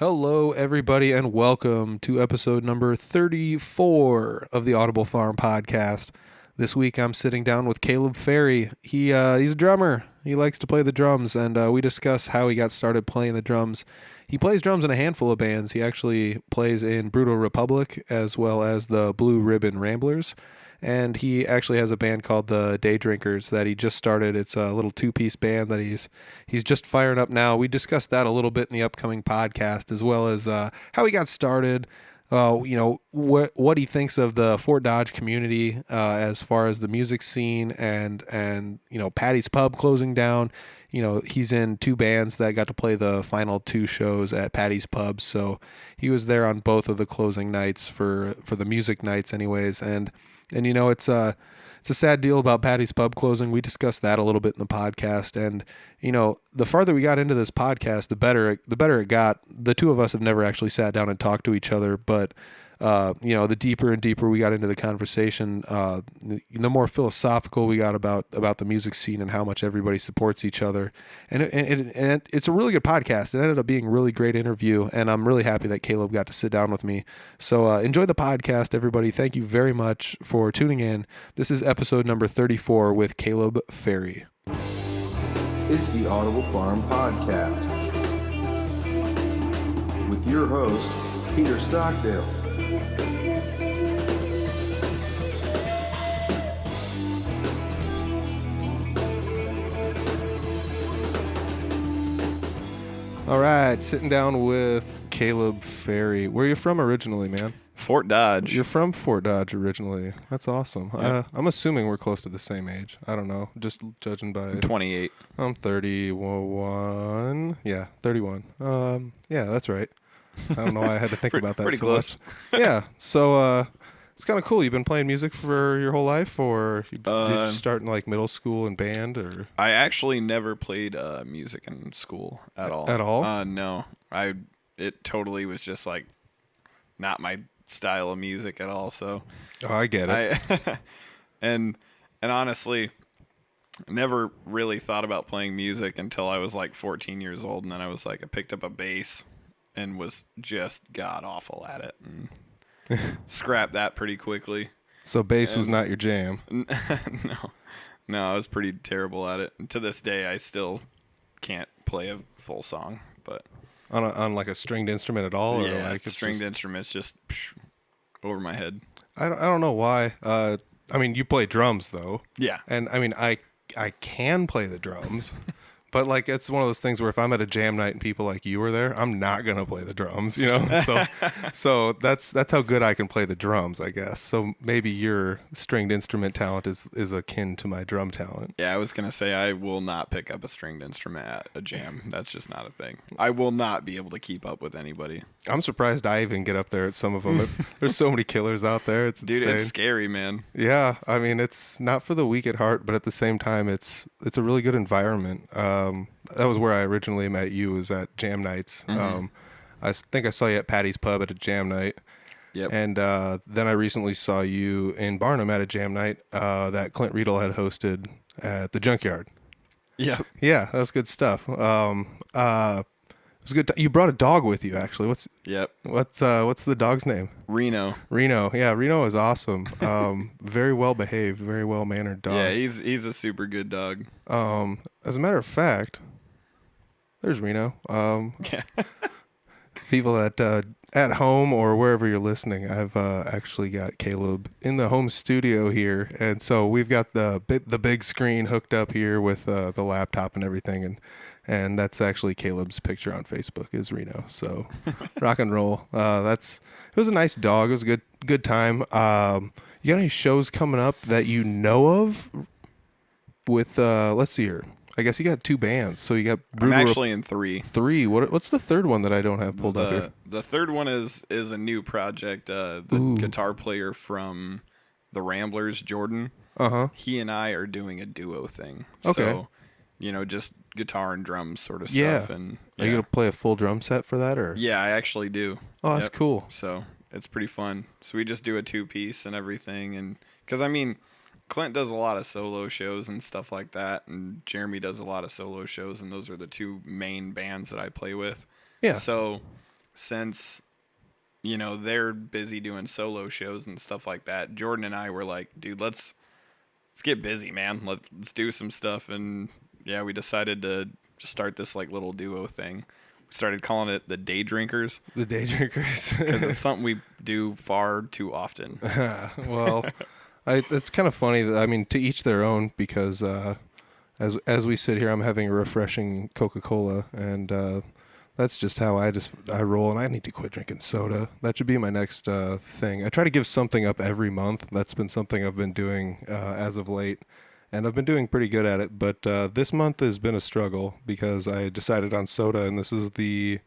Hello, everybody, and welcome to episode number 34 of the Audible Farm podcast. This week, I'm sitting down with Kaleb Ferry. He's a drummer. He likes to play the drums, and we discuss how he got started playing the drums. He plays drums in a handful of bands. He actually plays in Brutal Republic as well as the Blue Ribbon Ramblers. And he actually has a band called the Day Drinkers that he just started. It's a little two-piece band that he's just firing up now. We discussed that a little bit in the upcoming podcast, as well as how he got started, what he thinks of the Fort Dodge community as far as the music scene and Patty's Pub closing down. He's in two bands that got to play the final two shows at Patty's Pub, so he was there on both of the closing nights for the music nights anyways. And it's a sad deal about Patty's Pub closing. We discussed that a little bit in the podcast, and the farther we got into this podcast, the better it got. The two of us have never actually sat down and talked to each other, but the deeper and deeper we got into the conversation, the more philosophical we got about the music scene and how much everybody supports each other. And it's a really good podcast. It ended up being a really great interview, and I'm really happy that Kaleb got to sit down with me. So enjoy the podcast, everybody. Thank you very much for tuning in. This is episode number 34 with Kaleb Ferry. It's the Audible Farm Podcast with your host, Peter Stockdale. All right, sitting down with Kaleb Ferry. Where are you from originally, man? Fort Dodge. You're from Fort Dodge originally. That's awesome. Yep. I'm assuming we're close to the same age. I don't know, just judging by... 28. I'm 31. Yeah, 31. Yeah, that's right. I don't know why I had to think about that pretty so close. much. Yeah, so it's kind of cool. You've been playing music for your whole life, or did you start in like middle school and band, or? I actually never played music in school at all. At all? No. It totally was just like not my style of music at all. So Oh, I get it. and honestly, never really thought about playing music until I was like 14 years old, and then I picked up a bass and was just god awful at it and scrapped that pretty quickly. So bass was not your jam. No, I was pretty terrible at it. And to this day, I still can't play a full song. But On like a stringed instrument at all, yeah, or like it's stringed instruments just over my head. I don't know why. I mean, you play drums though. Yeah, And I mean, I can play the drums, but like it's one of those things where if I'm at a jam night and people like you are there, I'm not gonna play the drums, So that's how good I can play the drums, I guess. So maybe your stringed instrument talent is akin to my drum talent. yeah. I was gonna say I will not pick up a stringed instrument at a jam. That's just not a thing. I will not be able to keep up with anybody. I'm surprised I even get up there at some of them. There's so many killers out there. It's Dude, insane. it's scary, man. Yeah, I mean, it's not for the weak at heart, but at the same time, it's a really good environment. That was where I originally met you, was at jam nights. Mm-hmm. I think I saw you at Patty's Pub at a jam night. Yep. And then I recently saw you in Barnum at a jam night that Clint Reed had hosted at the Junkyard. Yep. Yeah, that's good stuff. It was good. You brought a dog with you, actually. What's the dog's name? Reno. Reno. Yeah, Reno is awesome. Very well behaved, very well mannered dog. Yeah, he's a super good dog. As a matter of fact, there's Reno. People at home or wherever you're listening, I've actually got Kaleb in the home studio here, and so we've got the big screen hooked up here with the laptop and everything, and that's actually Caleb's picture on Facebook is Reno. So rock and roll. It was a nice dog. It was a good time. You got any shows coming up that you know of? With let's see here. I guess you got two bands. So you got I'm actually in 3. 3. What's the third one that I don't have pulled up here? The third one is a new project. The guitar player from the Ramblers, Jordan. He and I are doing a duo thing. Okay. So, just guitar and drums sort of stuff. Yeah. And Are you gonna play a full drum set for that, or? Yeah, I actually do. Oh, that's cool. So it's pretty fun. So we just do a 2-piece and everything, and because I mean, Clint does a lot of solo shows and stuff like that, and Jeremy does a lot of solo shows, and those are the two main bands that I play with. Yeah. So since, they're busy doing solo shows and stuff like that, Jordan and I were like, dude, let's get busy, man. Let's do some stuff. And yeah, we decided to just start this like little duo thing. We started calling it the Day Drinkers. The Day Drinkers. Because it's something we do far too often. Well, it's kind of funny that, I mean, to each their own, because as we sit here, I'm having a refreshing Coca-Cola, and that's just how I roll, and I need to quit drinking soda. That should be my next thing. I try to give something up every month. That's been something I've been doing as of late, and I've been doing pretty good at it. But this month has been a struggle because I decided on soda, and this is the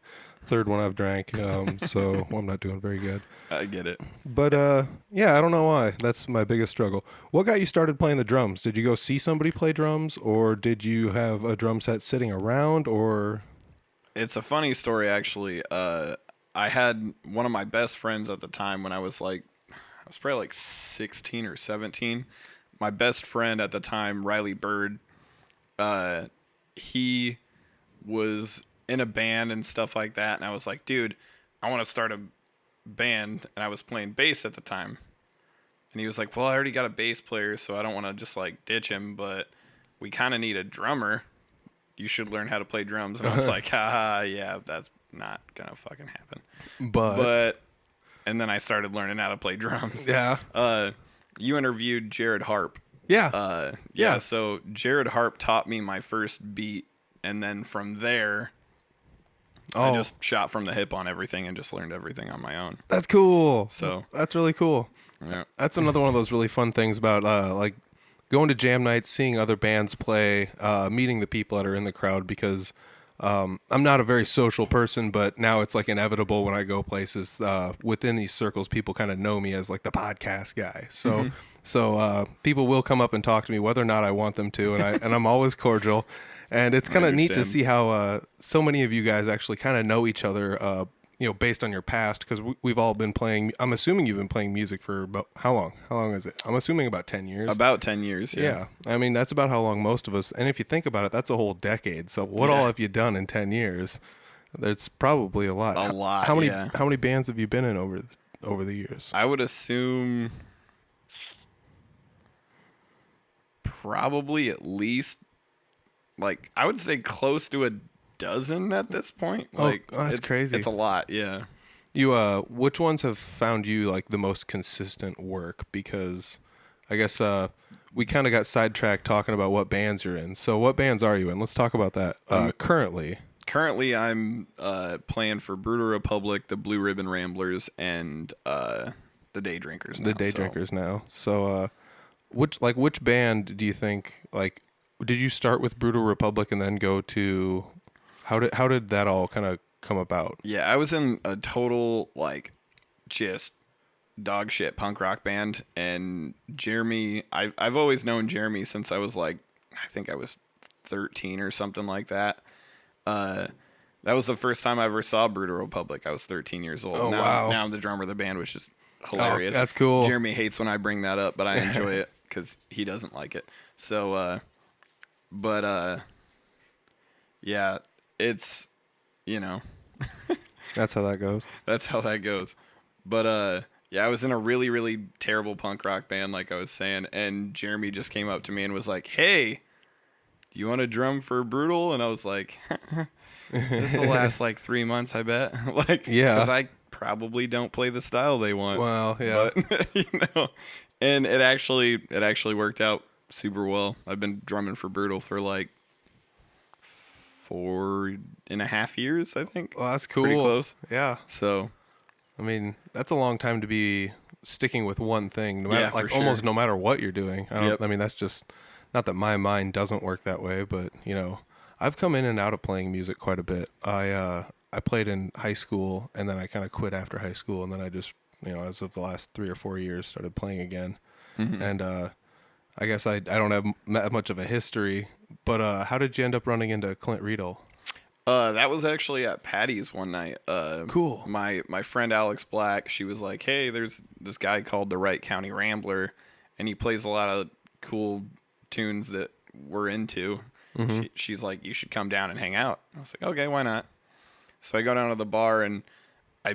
third one I've drank, so I'm not doing very good. I get it. But yeah, I don't know why. That's my biggest struggle. What got you started playing the drums? Did you go see somebody play drums, or did you have a drum set sitting around, or... It's a funny story, actually. I had one of my best friends at the time when I was probably like 16 or 17. My best friend at the time, Riley Bird, he was in a band and stuff like that. And I was like, dude, I want to start a band. And I was playing bass at the time. And he was like, well, I already got a bass player, so I don't want to just like ditch him, but we kind of need a drummer. You should learn how to play drums. And I was like, yeah, that's not going to fucking happen. But, and then I started learning how to play drums. Yeah. You interviewed Jared Harp. Yeah. Yeah. So Jared Harp taught me my first beat. And then from there, I just shot from the hip on everything and just learned everything on my own. That's cool. So that's really cool. Yeah. That's another one of those really fun things about like going to jam nights, seeing other bands play, meeting the people that are in the crowd, because I'm not a very social person, but now it's like inevitable when I go places within these circles, people kind of know me as like the podcast guy. So people will come up and talk to me whether or not I want them to, and I'm always cordial. And it's kind of neat to see how so many of you guys actually kind of know each other, based on your past, because we've all been playing. I'm assuming you've been playing music for about how long? How long is it? I'm assuming about 10 years. About 10 years, yeah. I mean, that's about how long most of us, and if you think about it, that's a whole decade. So what all have you done in 10 years? There's probably a lot. A lot, How many bands have you been in over the years? I would assume probably at least, like, I would say close to a dozen at this point. Like, that's crazy. It's a lot, yeah. You which ones have found you like the most consistent work? Because I guess we kind of got sidetracked talking about what bands you're in. So what bands are you in? Let's talk about that. Currently, I'm playing for Brutal Republic, the Blue Ribbon Ramblers, and the Day Drinkers now. The Day Drinkers now. So which band do you think, like, did you start with Brutal Republic and then go to, how did that all kind of come about? Yeah, I was in a total, like, just dog shit punk rock band, and Jeremy, I've always known Jeremy since I was like, I think I was 13 or something like that. That was the first time I ever saw Brutal Republic. I was 13 years old. Now I'm the drummer of the band, which is hilarious. Oh, that's cool. Jeremy hates when I bring that up, but I enjoy it because he doesn't like it. So, yeah, it's, That's how that goes. That's how that goes. But yeah, I was in a really, really terrible punk rock band, like I was saying, and Jeremy just came up to me and was like, "Hey, do you want to drum for Brutal?" And I was like, "This will last like 3 months, I bet." Like, yeah, because I probably don't play the style they want. Well, yeah, but, and it actually worked out super well. I've been drumming for Brutal for like 4.5 years, I think. Well, that's cool. Pretty close. Yeah. So, I mean, that's a long time to be sticking with one thing, no matter, yeah, like, sure. almost no matter what you're doing. Yep. I mean, that's just, not that my mind doesn't work that way, but I've come in and out of playing music quite a bit. I played in high school, and then I kind of quit after high school, and then I just, as of the last 3 or 4 years, started playing again. Mm-hmm. And I guess I don't have much of a history, but how did you end up running into Clint Reed? That was actually at Patty's one night. Cool. My friend Alex Black, she was like, "Hey, there's this guy called the Wright County Rambler, and he plays a lot of cool tunes that we're into." Mm-hmm. She's like, "You should come down and hang out." I was like, "Okay, why not?" So I go down to the bar, and I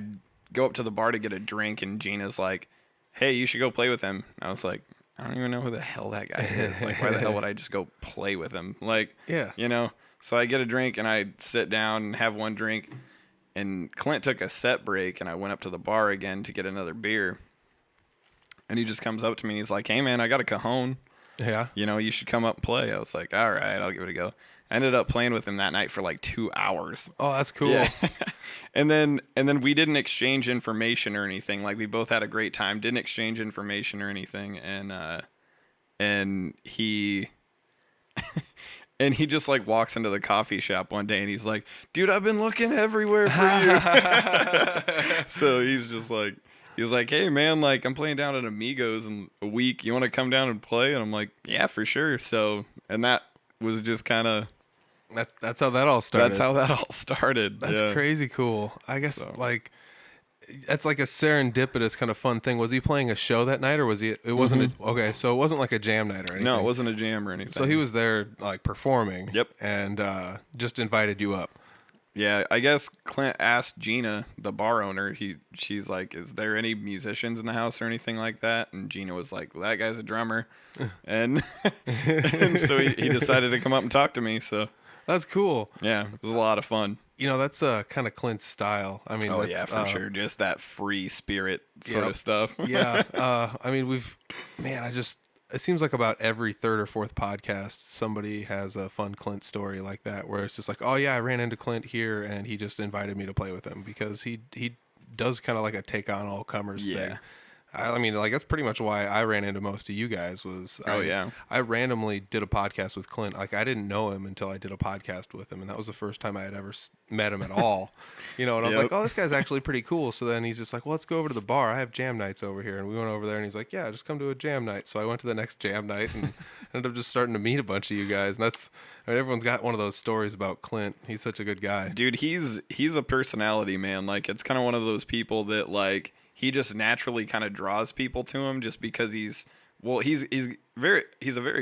go up to the bar to get a drink, and Gina's like, "Hey, you should go play with him." And I was like, I don't even know who the hell that guy is. Like, why the hell would I just go play with him? Like, Yeah. you know. So I get a drink, and I sit down and have one drink. And Clint took a set break, and I went up to the bar again to get another beer. And he just comes up to me, and he's like, "Hey, man, I got a cajon. Yeah. You know, you should come up and play." I was like, "All right, I'll give it a go." I ended up playing with him that night for like 2 hours. Oh, that's cool. Yeah. and then we didn't exchange information or anything. Like, we both had a great time, didn't exchange information or anything. And he and he just like walks into the coffee shop one day, and he's like, "Dude, I've been looking everywhere for you." So he's like, "Hey, man, like, I'm playing down at Amigos in a week. You want to come down and play?" And I'm like, "Yeah, for sure." So, and that was just kind of That's how that all started. That's how that all started. That's yeah. crazy cool. I guess like that's like a serendipitous kind of fun thing. Was he playing a show that night, or was he? It wasn't. Okay, so it wasn't like a jam night or anything. No, it wasn't a jam or anything. So he was there like performing. Yep. And just invited you up. Yeah, I guess Clint asked Gina, the bar owner. She's like, "Is there any musicians in the house or anything like that?" And Gina was like, "Well, that guy's a drummer," and so he decided to come up and talk to me. So that's cool. Yeah, it was a lot of fun. You know, that's kind of Clint's style. I mean, Oh that's, yeah, for sure. Just that free spirit sort of stuff. Yeah. I mean, it seems like about every third or fourth podcast, somebody has a fun Clint story like that, where it's just like, "Oh yeah, I ran into Clint here, and he just invited me to play with him," because he does kind of like a take on all comers thing. I mean, like, that's pretty much why I ran into most of you guys was I randomly did a podcast with Clint. Like, I didn't know him until I did a podcast with him, and that was the first time I had ever met him at all. You know, and I was like, "Oh, this guy's actually pretty cool." So then he's just like, "Well, let's go over to the bar. I have jam nights over here." And we went over there, and he's like, "Yeah, just come to a jam night." So I went to the next jam night and ended up just starting to meet a bunch of you guys. And everyone's got one of those stories about Clint. He's such a good guy. Dude, he's a personality, man. Like, it's kind of one of those people that, like, he just naturally kind of draws people to him just because he's a very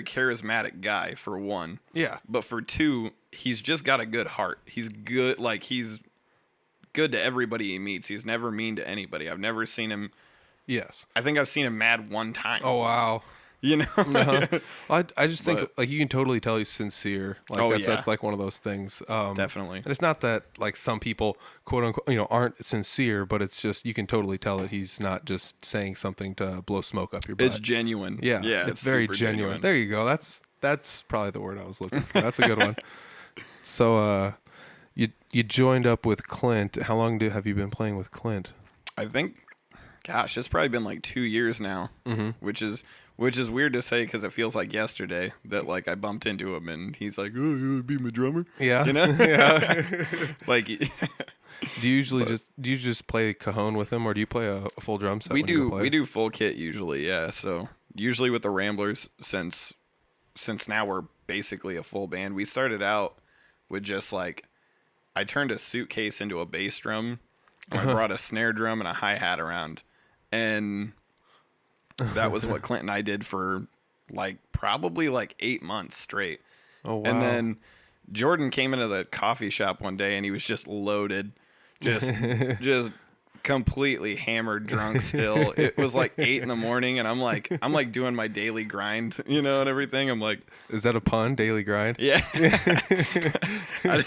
charismatic guy, for one. Yeah. But for two, he's just got a good heart. He's good. Like, he's good to everybody he meets. He's never mean to anybody. I've never seen him. Yes. I think I've seen him mad one time. Oh, wow. You know? Uh-huh. I just think like you can totally tell he's sincere. Like that's like one of those things. Definitely. And it's not that like some people quote unquote aren't sincere, but it's just you can totally tell that he's not just saying something to blow smoke up your butt. It's genuine. Yeah. Yeah. It's very genuine. There you go. That's probably the word I was looking for. That's a good one. So you joined up with Clint. How long have you been playing with Clint? I think, gosh, it's probably been like 2 years now, which is weird to say because it feels like yesterday that like I bumped into him and he's like, "Oh, you want to be my drummer?" Yeah, you know, yeah. Like, do you just play cajon with him, or do you play a full drum set? We do full kit usually, yeah. So usually with the Ramblers, since now we're basically a full band. We started out with just like I turned a suitcase into a bass drum, and I brought a snare drum and a hi-hat around, and that was what Clint and I did for like probably like 8 months straight. Oh, wow. And then Jordan came into the coffee shop one day and he was just loaded, just completely hammered, drunk still. It was like 8 a.m. and I'm like doing my daily grind, and everything. I'm like, is that a pun? Daily grind? Yeah. I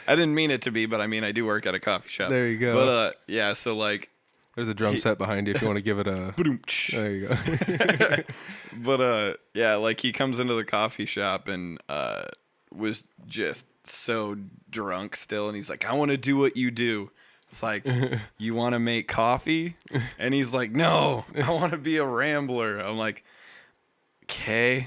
didn't mean it to be, but I mean I do work at a coffee shop. There you go. But yeah, so like there's a drum set behind you if you want to give it a. There you go. But yeah, like he comes into the coffee shop and was just so drunk still, and he's like, "I want to do what you do." It's like, "You want to make coffee?" And he's like, "No, I want to be a Rambler." I'm like, "Okay."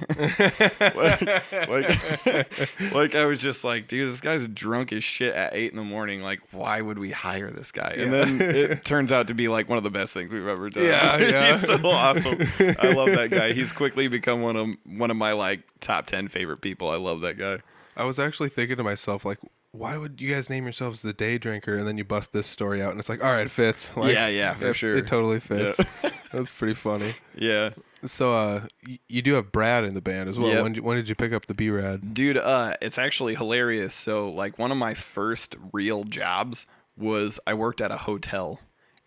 like I was just like, "Dude, this guy's drunk as shit at 8 a.m. Like, why would we hire this guy?" And then it turns out to be like one of the best things we've ever done. Yeah. He's so awesome. I love that guy. He's quickly become one of my like top 10 favorite people. I love that guy. I was actually thinking to myself, like, why would you guys name yourselves the Day Drinker? And then you bust this story out, and it's like, all right, it fits. Like, yeah, for sure. It totally fits. Yeah. That's pretty funny. Yeah. So you do have Brad in the band as well. Yep. When did you pick up the B-Rad? Dude, it's actually hilarious. So, like, one of my first real jobs was I worked at a hotel.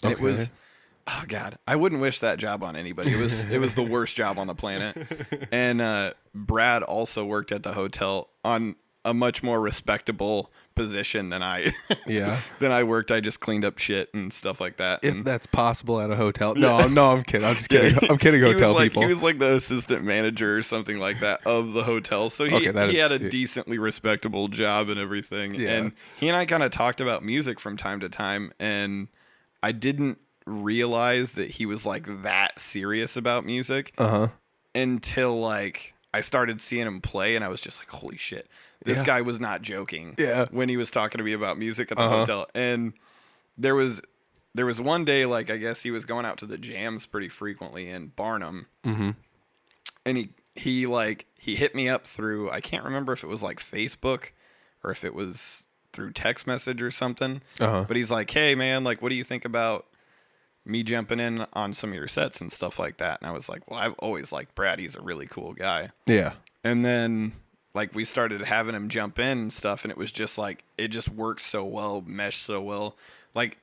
And Okay. it was, oh God, I wouldn't wish that job on anybody. It was the worst job on the planet. And Brad also worked at the hotel on a much more respectable position than I Yeah. than I worked. I just cleaned up shit and stuff like that. If And that's possible at a hotel. No, I'm kidding. I'm just kidding. I'm kidding hotel people. He was like the assistant manager or something like that of the hotel. So he had a decently respectable job and everything. Yeah. And he and I kind of talked about music from time to time. And I didn't realize that he was like that serious about music until like I started seeing him play, and I was just like, holy shit. This guy was not joking when he was talking to me about music at the hotel. And there was one day, like, I guess he was going out to the jams pretty frequently in Barnum. Mm-hmm. And he hit me up through, I can't remember if it was like Facebook or if it was through text message or something. But he's like, hey man, like, what do you think about me jumping in on some of your sets and stuff like that? And I was like, well, I've always liked Brad. He's a really cool guy. Yeah. And then like we started having him jump in and stuff, and it was just like, it just works so well, meshed so well. Like,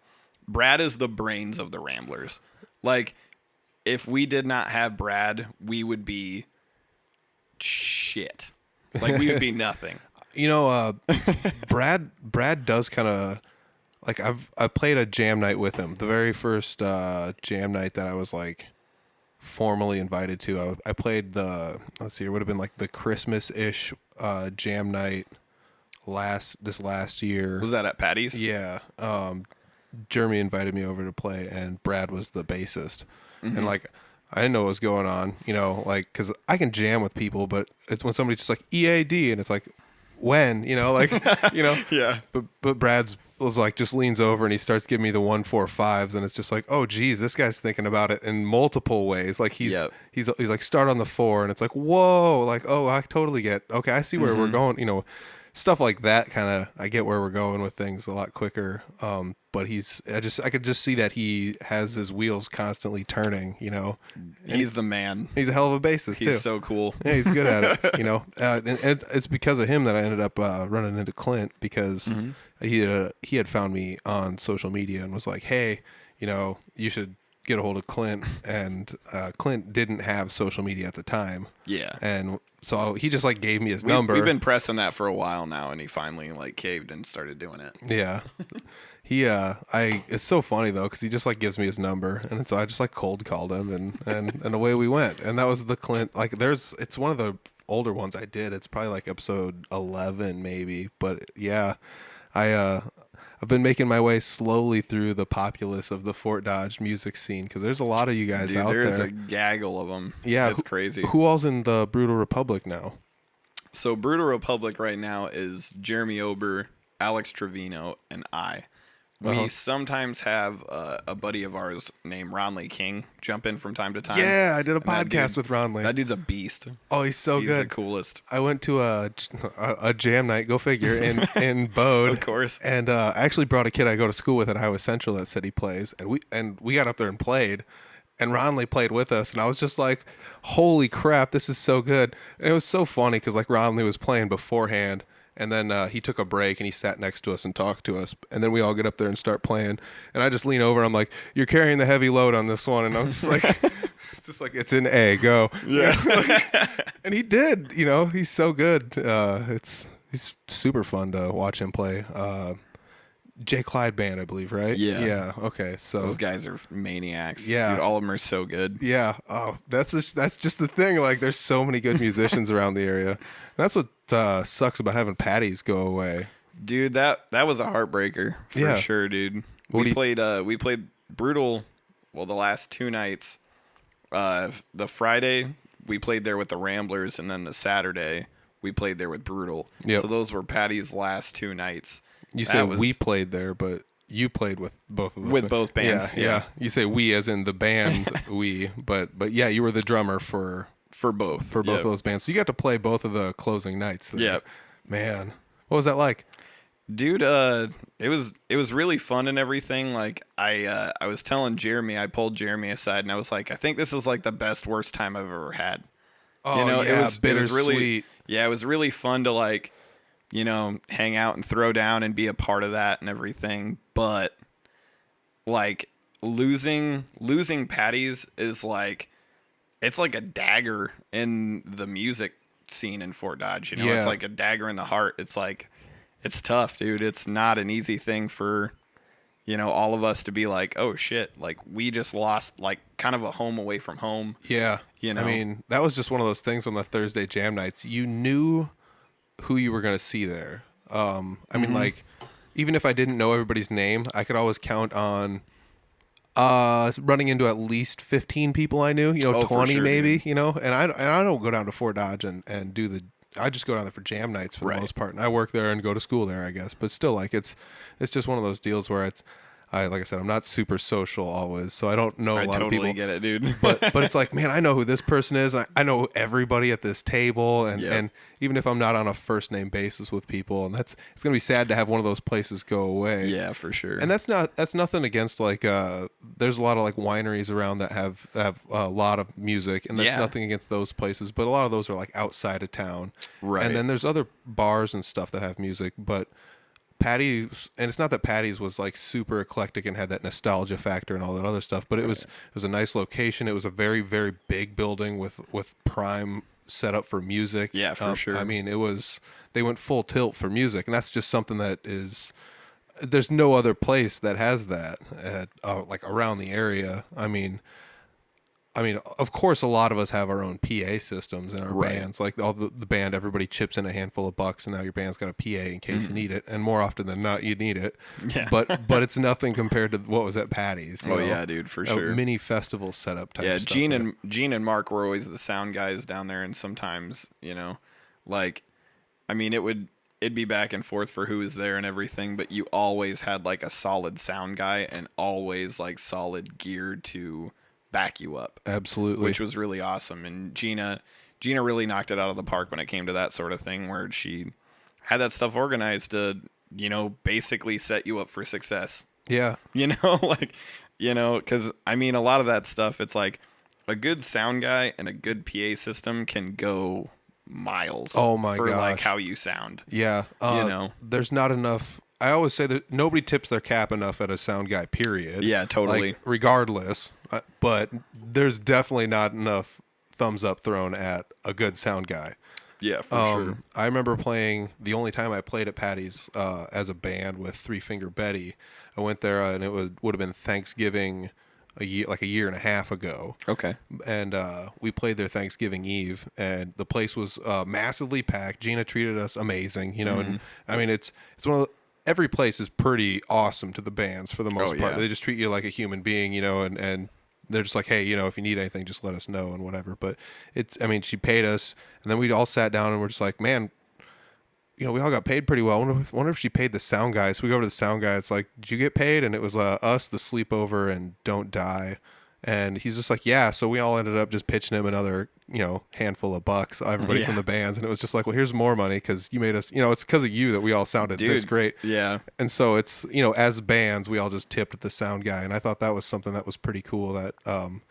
Brad is the brains of the Ramblers. Like, if we did not have Brad, we would be shit. Like, we would be nothing. You know, Brad does kind of like I played a jam night with him. The very first jam night that I was like formally invited to. I played let's see, it would have been like the Christmas-ish jam night this last year. Was that at Patty's? Yeah. Jeremy invited me over to play, and Brad was the bassist. And like, I didn't know what was going on, you know, like, because I can jam with people, but it's when somebody's just like EAD, and it's like, when, you know, like, you know. Yeah. But Brad's was like, just leans over and he starts giving me the 1-4-5s, and it's just like, oh geez, this guy's thinking about it in multiple ways. Like he's like, start on the 4, and it's like, whoa, like, oh, I totally get, okay, I see where we're going, you know, stuff like that. Kind of, I get where we're going with things a lot quicker. But I could just see that he has his wheels constantly turning, you know. And he's the man. He's a hell of a bassist too. He's so cool. Yeah, he's good at it, you know. And it's because of him that I ended up running into Clint, because he had found me on social media and was like, hey, you know, you should get a hold of Clint. And Clint didn't have social media at the time. Yeah. And so he just like gave me his number. We've been pressing that for a while now, and he finally like caved and started doing it. Yeah. It's so funny though, because he just like gives me his number, and so I just like cold called him, and away we went. And that was the Clint, like it's one of the older ones I did. It's probably like episode 11 maybe, but yeah, I've been making my way slowly through the populace of the Fort Dodge music scene, because there's a lot of you guys out there. There's a gaggle of them. Yeah, it's crazy. Who all's in the Brutal Republic now? So Brutal Republic right now is Jeremy Ober, Alex Trevino, and I. We sometimes have a buddy of ours named Ronley King jump in from time to time. Yeah, I did a podcast with Ronley. That dude's a beast. Oh, he's good. He's the coolest. I went to a jam night, go figure, in Bode. Of course. And I actually brought a kid I go to school with at Iowa Central that said he plays. And we got up there and played. And Ronley played with us, and I was just like, holy crap, this is so good. And it was so funny because like Ronley was playing beforehand. And then he took a break, and he sat next to us and talked to us. And then we all get up there and start playing. And I just lean over. I'm like, you're carrying the heavy load on this one. And I'm just like, it's in A, go. Yeah. And he did, you know, he's so good. He's super fun to watch him play. J. Clyde Band, I believe, right? Yeah. Yeah. Okay. So those guys are maniacs. Yeah. Dude, all of them are so good. Yeah. Oh, that's just the thing. Like, there's so many good musicians around the area. And that's what sucks about having Patty's go away. Dude, that was a heartbreaker for sure, dude. We played Brutal, well, the last 2 nights. The Friday we played there with the Ramblers, and then the Saturday we played there with Brutal. Yep. So those were Patty's last 2 nights. You say we played there, but you played with both of us. With both bands, yeah. You say we as in the band we, but yeah, you were the drummer for both of those bands. So you got to play both of the closing nights there. Yep. Man, what was that like? Dude, it was really fun and everything. Like I was telling Jeremy, I pulled Jeremy aside and I was like, I think this is like the worst time I've ever had. Oh, you know, yeah, it was really bittersweet. Yeah, it was really fun to like, you know, hang out and throw down and be a part of that and everything. but like losing Patty's is like, it's like a dagger in the music scene in Fort Dodge. You know, it's like a dagger in the heart. It's like, it's tough, dude. It's not an easy thing for, you know, all of us to be like, oh shit, like we just lost like kind of a home away from home. Yeah. You know, I mean, that was just one of those things on the Thursday jam nights. You knew who you were going to see there. I mean, like, even if I didn't know everybody's name, I could always count on running into at least 15 people I knew, you know, 20 sure, maybe, dude. you know, and I don't go down to Fort Dodge and do I just go down there for jam nights for the most part. And I work there and go to school there, I guess. But still, like, it's just one of those deals where like I said, I'm not super social always, so I don't know a lot of people. I totally get it, dude. but it's like, man, I know who this person is. And I know everybody at this table, and even if I'm not on a first name basis with people, and it's gonna be sad to have one of those places go away. Yeah, for sure. And that's nothing against like there's a lot of like wineries around that have a lot of music, and that's nothing against those places, but a lot of those are like outside of town, right? And then there's other bars and stuff that have music, but Patty's, and it's not that Patty's was like super eclectic and had that nostalgia factor and all that other stuff, but it was a nice location. It was a very, very big building with prime setup for music. Yeah, for sure. I mean, they went full tilt for music, and that's just something that there's no other place that has that like around the area. I mean, of course, a lot of us have our own PA systems in our bands. Like all the band, everybody chips in a handful of bucks, and now your band's got a PA in case you need it. And more often than not, you need it. Yeah. But it's nothing compared to what was at Patty's. You know? Yeah, dude, for sure. Mini festival setup type. Yeah, stuff Gene and Mark were always the sound guys down there, and sometimes, you know, like, I mean, it'd be back and forth for who was there and everything, but you always had like a solid sound guy and always like solid gear to back you up. Absolutely. Which was really awesome. And Gina really knocked it out of the park when it came to that sort of thing, where she had that stuff organized to, you know, basically set you up for success. Yeah. You know, like, you know, because I mean, a lot of that stuff, it's like a good sound guy and a good PA system can go miles. Oh my for gosh. like how you sound. Yeah. You know, there's not enough. I always say that nobody tips their cap enough at a sound guy, period. Yeah, totally. Like, regardless. But there's definitely not enough thumbs up thrown at a good sound guy. Yeah, for sure. I remember playing, the only time I played at Patty's as a band with Three Finger Betty. I went there and it would have been Thanksgiving a year and a half ago. Okay. And we played there Thanksgiving Eve, and the place was massively packed. Gina treated us amazing, you know, and I mean, it's one of the, every place is pretty awesome to the bands for the most part. Yeah. They just treat you like a human being, you know, and they're just like, hey, you know, if you need anything, just let us know and whatever. But I mean, she paid us, and then we all sat down and we're just like, man, you know, we all got paid pretty well. I wonder if she paid the sound guy. So we go over to the sound guy. It's like, did you get paid? And it was us, the Sleepover, and Don't Die. And he's just like, yeah. So we all ended up just pitching him another, you know, handful of bucks, everybody from the bands. And it was just like, well, here's more money because you made us, you know, it's because of you that we all sounded this great. Yeah. And so it's, you know, as bands, we all just tipped the sound guy. And I thought that was something that was pretty cool. That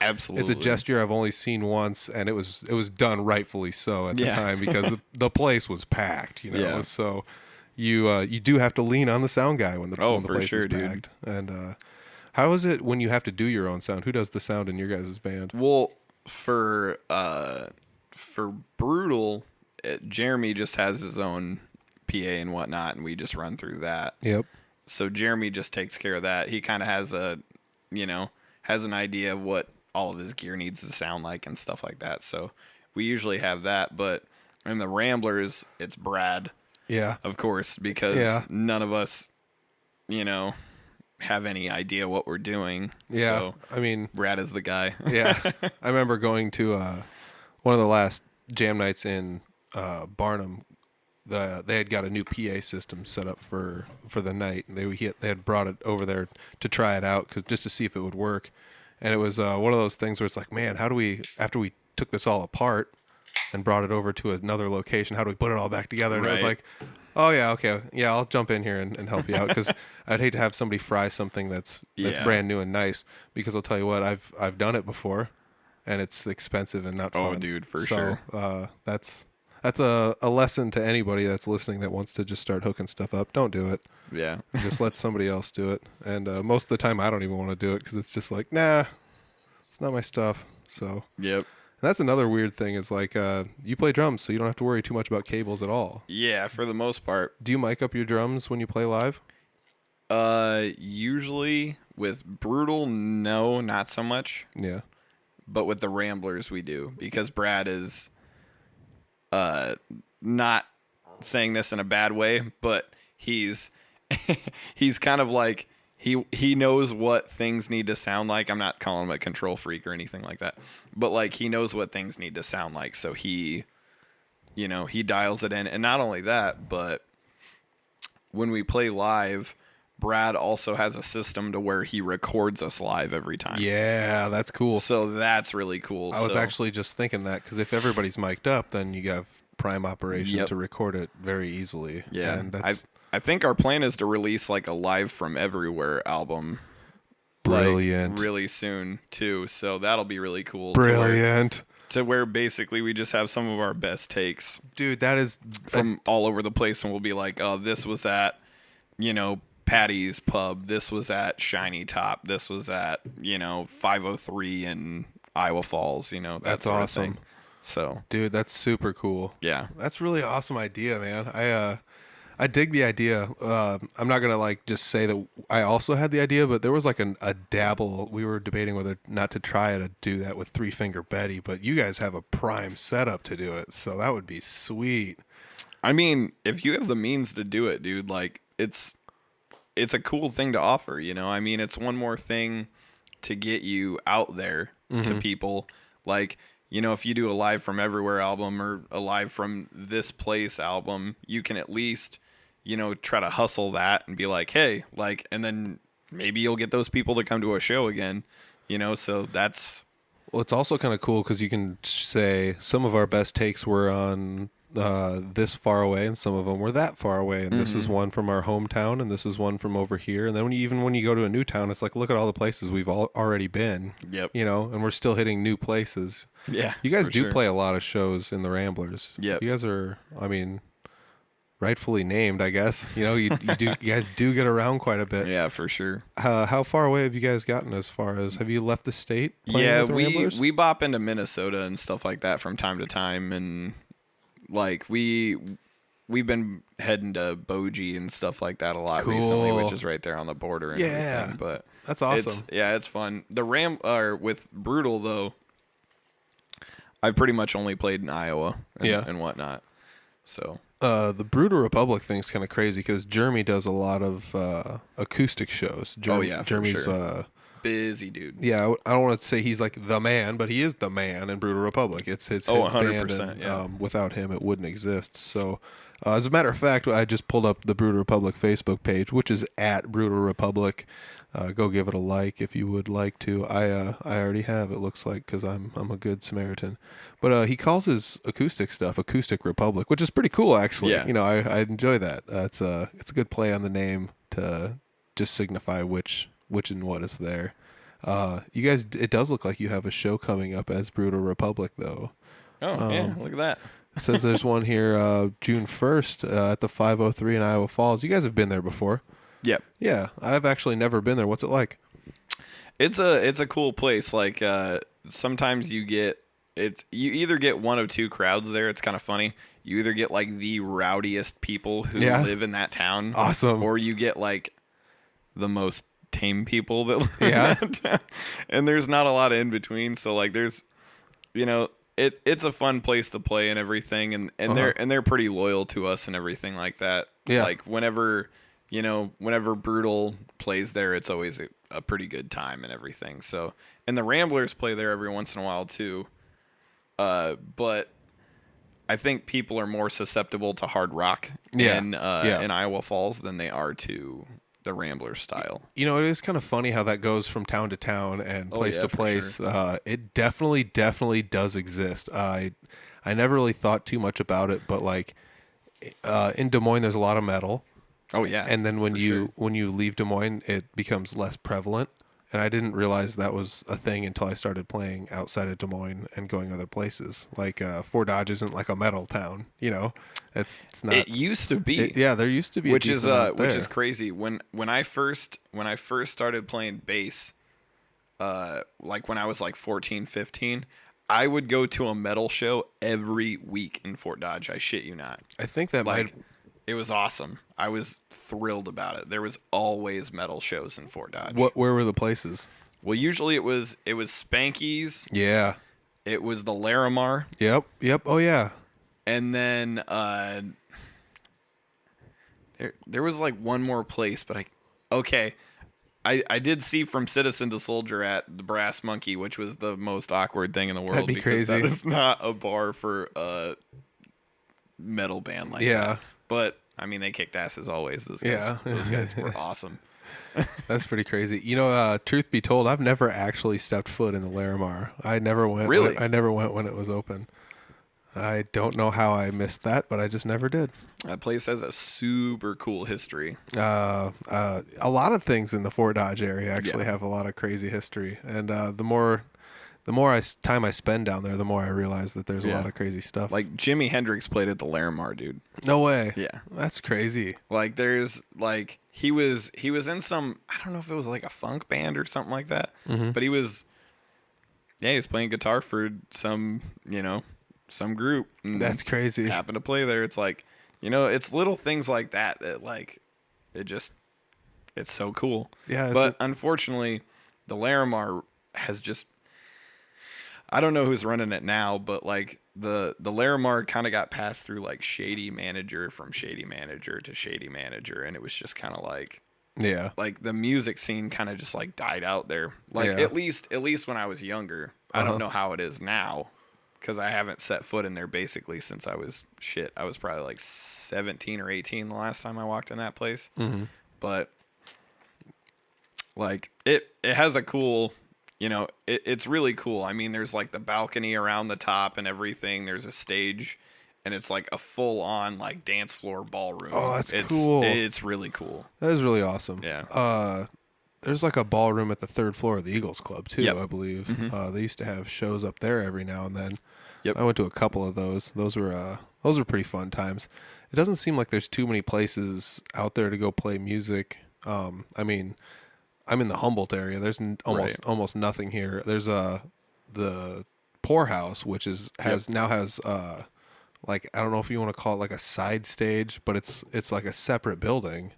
Absolutely. it's a gesture I've only seen once, and it was done rightfully so at the time because the place was packed, you know. Yeah. So you do have to lean on the sound guy when the for place sure, is packed. And how is it when you have to do your own sound? Who does the sound in your guys' band? Well, for Brutal, Jeremy just has his own PA and whatnot, and we just run through that. Yep. So Jeremy just takes care of that. He kind of has has an idea of what all of his gear needs to sound like and stuff like that. So we usually have that. But in the Ramblers, it's Brad. Yeah. Of course, because none of us, you know, have any idea what we're doing. Yeah. So I mean, Brad is the guy. Yeah. I remember going to one of the last jam nights in Barnum. They had got a new PA system set up for the night, and they had brought it over there to try it out just to see if it would work. And it was one of those things where it's like, man, how do we, after we took this all apart and brought it over to another location, how do we put it all back together? And I was like, oh yeah, okay, yeah, I'll jump in here and help you out, because I'd hate to have somebody fry something that's brand new and nice, because I'll tell you what, I've done it before, and it's expensive and not fun. Oh, dude, for sure. That's a lesson to anybody that's listening that wants to just start hooking stuff up. Don't do it. Yeah. Just let somebody else do it. And most of the time, I don't even want to do it because it's just like, nah, it's not my stuff. So Yep. that's another weird thing is like you play drums, so you don't have to worry too much about cables at all. Yeah, for the most part. Do you mic up your drums when you play live? Usually with Brutal, no, not so much. Yeah. But with the Ramblers, we do, because Brad is not saying this in a bad way, but he's he's kind of like he knows what things need to sound like. I'm not calling him a control freak or anything like that, but like he knows what things need to sound like, so he dials it in. And not only that, but when we play live, Brad also has a system to where he records us live every time. Yeah, that's cool. So that's really cool. I was actually just thinking that because if everybody's mic'd up, then you have prime operation to record it very easily. Yeah, and that's I think our plan is to release like a Live from Everywhere album. brilliant. Like, really soon too. So that'll be really cool. Brilliant. To where basically we just have some of our best takes, Dude, that is from all over the place, and we'll be like, oh, this was at, Patty's Pub. This was at Shiny Top. This was at, 503 in Iowa Falls. That's sort of awesome. thing. So, dude, that's super cool. yeah. That's really awesome idea, man. I dig the idea. I'm not gonna like just say that I also had the idea, but there was like a dabble. We were debating whether not to try to do that with Three Finger Betty, but you guys have a prime setup to do it, so that would be sweet. I mean, if you have the means to do it, dude, like it's a cool thing to offer, I mean, it's one more thing to get you out there to people. Like, if you do a Live from Everywhere album or a Live from This Place album, you can at least, try to hustle that and be like, hey, like, and then maybe you'll get those people to come to a show again, so that's. Well, it's also kind of cool because you can say some of our best takes were on this far away, and some of them were that far away, and this is one from our hometown, and this is one from over here. And then when you go to a new town, it's like, look at all the places we've already been. Yep. And we're still hitting new places. Yeah. You guys do sure. play a lot of shows in the Ramblers. Yep. You guys are, I mean, rightfully named, I guess. You guys do get around quite a bit. Yeah, for sure. How far away have you guys gotten as far as, have you left the state playing Yeah, with the Ramblers? we bop into Minnesota and stuff like that from time to time, and like we've been heading to Bogie and stuff like that a lot recently, which is right there on the border and everything. But that's awesome. It's fun. With Brutal though, I've pretty much only played in Iowa and whatnot. So the Brutal Republic thing's kind of crazy because Jeremy does a lot of acoustic shows. Jeremy's sure. Busy dude. Yeah, I don't want to say he's like the man, but he is the man in Brutal Republic. It's his 100%, band, and yeah. Without him, it wouldn't exist. So, as a matter of fact, I just pulled up the Brutal Republic Facebook page, which is at Brutal Republic. Go give it a like if you would like to. I already have, it looks like, because I'm a good Samaritan. But he calls his acoustic stuff Acoustic Republic, which is pretty cool, actually. Yeah. I enjoy that. It's a good play on the name to just signify which and what is there. You guys, it does look like you have a show coming up as Brutal Republic, though. Oh, yeah, look at that. It says there's one here June 1st at the 503 in Iowa Falls. You guys have been there before. Yep. Yeah, I've actually never been there. What's it like? It's a cool place. Like sometimes you either get one of two crowds there. It's kind of funny. You either get like the rowdiest people who live in that town. Awesome. Or you get like the most tame people that live in Yeah. that town. And there's not a lot of in between. So like there's it's a fun place to play and everything, and they're pretty loyal to us and everything like that. Yeah. Like whenever Brutal plays there, it's always a pretty good time and everything. So, and the Ramblers play there every once in a while too. But I think people are more susceptible to hard rock in Iowa Falls than they are to the Rambler style. It is kind of funny how that goes from town to town and place to place. Sure. It definitely does exist. I never really thought too much about it, but like in Des Moines, there's a lot of metal. Oh yeah. And then when you leave Des Moines, it becomes less prevalent. And I didn't realize that was a thing until I started playing outside of Des Moines and going other places. Like Fort Dodge isn't like a metal town, you know. It's not. It used to be. Yeah, there used to be a decent amount which there. is crazy. When I first started playing bass, like when I was like 14, 15, I would go to a metal show every week in Fort Dodge. I shit you not. I think that Like, it was awesome. I was thrilled about it. There was always metal shows in Fort Dodge. Where were the places? Well, usually it was Spanky's. Yeah. It was the Larimar. Yep. Oh yeah. And then there was like one more place, but I did see From Citizen to Soldier at the Brass Monkey, which was the most awkward thing in the world. That'd be because crazy. That is not a bar for a metal band like Yeah. that. But I mean, they kicked ass as always. Those guys were awesome. That's pretty crazy. You know, truth be told, I've never actually stepped foot in the Larimar. I never went. Really? I never went when it was open. I don't know how I missed that, but I just never did. That place has a super cool history. A lot of things in the Fort Dodge area actually have a lot of crazy history, and the more time I spend down there, the more I realize that there's a lot of crazy stuff. Like Jimi Hendrix played at the Larimar, dude. No way. Yeah. That's crazy. Like there's like he was in some, I don't know if it was like a funk band or something like that, but he was playing guitar for some group. And That's crazy. happened to play there. It's like, it's little things like that like it's so cool. Yeah. But unfortunately, the Larimar has just, I don't know who's running it now, but like the Larimar kind of got passed through like shady manager from shady manager to shady manager, and it was just kind of like, yeah, like the music scene kind of just like died out there. Like at least when I was younger. I don't know how it is now, because I haven't set foot in there basically since I was probably like 17 or 18 the last time I walked in that place. But like it has a cool, it's really cool. I mean, there's like the balcony around the top and everything. There's a stage, and it's like a full on like dance floor ballroom. Oh, that's cool. It's really cool. That is really awesome. Yeah. There's like a ballroom at the third floor of the Eagles Club too, Yep. I believe. They used to have shows up there every now and then. Yep. I went to a couple of those. Those were pretty fun times. It doesn't seem like there's too many places out there to go play music. I mean, I'm in the Humboldt area. There's almost nothing here. There's the Poorhouse, which has like, I don't know if you want to call it like a side stage, but it's like a separate building.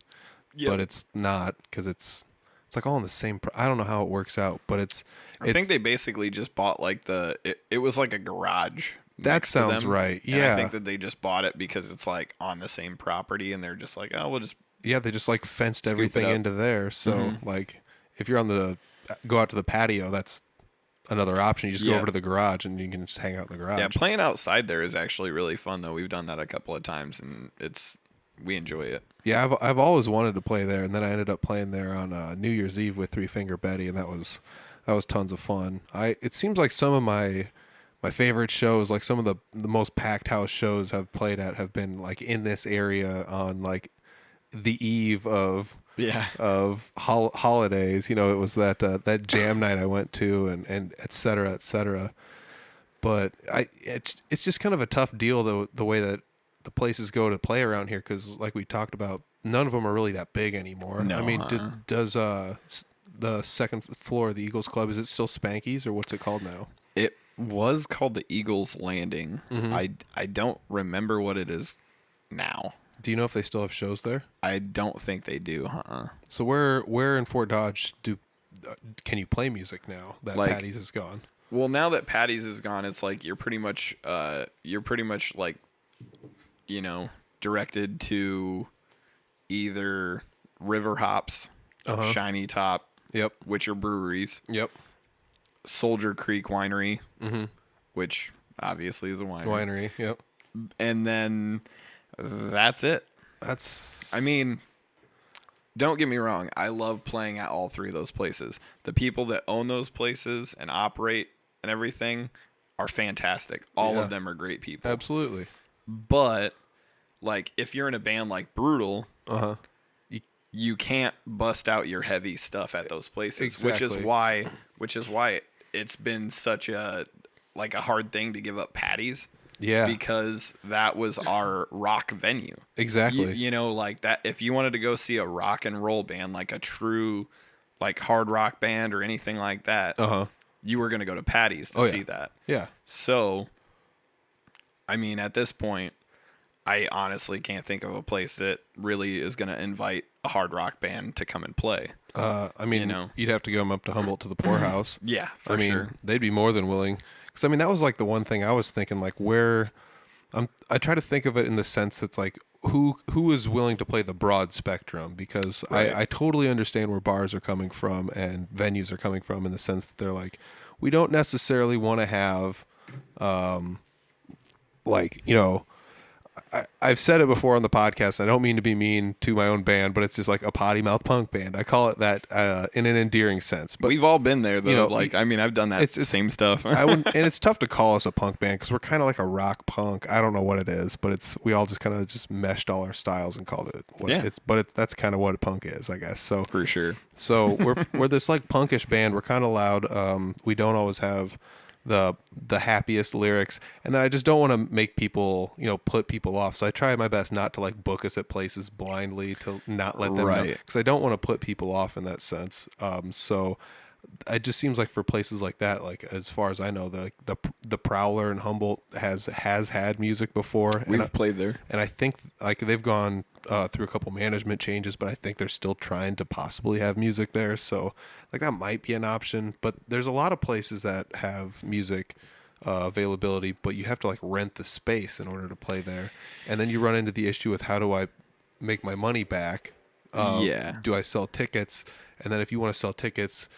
Yep. But it's not, because it's like all in the same. I don't know how it works out, but I think they basically just bought like it was like a garage. That sounds right. And Yeah. I think that they just bought it because it's like on the same property, and they're just like, oh, we'll just. Yeah, they just like fenced Scoop it everything up. into there. So like, if you're go out to the patio, that's another option. You just go over to the garage and you can just hang out in the garage. Yeah, playing outside there is actually really fun though. We've done that a couple of times, and we enjoy it. Yeah, I've always wanted to play there, and then I ended up playing there on New Year's Eve with Three Finger Betty, and that was tons of fun. It seems like some of my favorite shows, like some of the most packed house shows I've played at, have been like in this area on like the eve of holidays. It was that jam night I went to, and et cetera, et cetera. But it's just kind of a tough deal though, the way that the places go to play around here, because like we talked about, none of them are really that big anymore. No, I mean, does the second floor of the Eagles Club, is it still Spanky's, or what's it called now? It was called the Eagles Landing. I don't remember what it is now. Do you know if they still have shows there? I don't think they do. So where in Fort Dodge can you play music now that Like, Patty's is gone? Well, now that Patty's is gone, it's like you're pretty much like, directed to either River Hops, Shiny Top, Yep. which are breweries, Yep. Soldier Creek Winery, which obviously is a Winery. Yep. and then that's it. I mean, don't get me wrong. I love playing at all three of those places. The people that own those places and operate and everything are fantastic. All of them are great people. Absolutely. But like, if you're in a band like Brutal, you can't bust out your heavy stuff at those places, Exactly. which is why it's been such a hard thing to give up Patty's. Yeah. Because that was our rock venue. Exactly. You know, like that. If you wanted to go see a rock and roll band, like a true, like hard rock band or anything like that, you were going to go to Patty's to see that. Yeah. So, I mean, at this point, I honestly can't think of a place that really is going to invite a hard rock band to come and play. I mean, you'd have to go them up to Humboldt to the Poorhouse. Yeah, for sure. They'd be more than willing. Because, I mean, that was like the one thing I was thinking, like, where I try to think of it in the sense that's like, who is willing to play the broad spectrum? Because I totally understand where bars are coming from and venues are coming from in the sense that they're like, we don't necessarily want to have, I've said it before on the podcast. I don't mean to be mean to my own band, but it's just like a potty mouth punk band. I call it that in an endearing sense. But we've all been there, though. I've done that same stuff. And it's tough to call us a punk band because we're kind of like a rock punk. I don't know what it is, but we all just kind of just meshed all our styles and called it. That's kind of what punk is, I guess. So for sure. So we're this like punkish band. We're kind of loud. We don't always have the happiest lyrics, and then I just don't want to make people, put people off. So I try my best not to like book us at places blindly, to not let them know, because I don't want to put people off in that sense. So it just seems like for places like that, like as far as I know, the Prowler in Humboldt has had music before. We've played there, and I think like they've gone through a couple management changes, but I think they're still trying to possibly have music there. So like that might be an option. But there's a lot of places that have music availability, but you have to like rent the space in order to play there, and then you run into the issue with how do I make my money back? Do I sell tickets? And then if you want to sell tickets,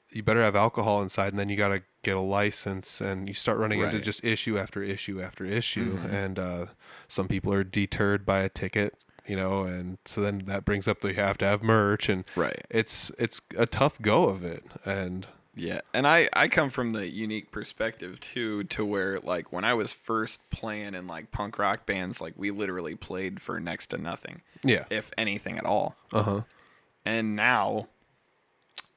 you better have alcohol inside, and then you got to get a license, and you start running into just issue after issue after issue. And some people are deterred by a ticket, and so then that brings up that you have to have merch, and it's a tough go of it. And and I come from the unique perspective too, to where like when I was first playing in like punk rock bands, like we literally played for next to nothing, if anything at all. And now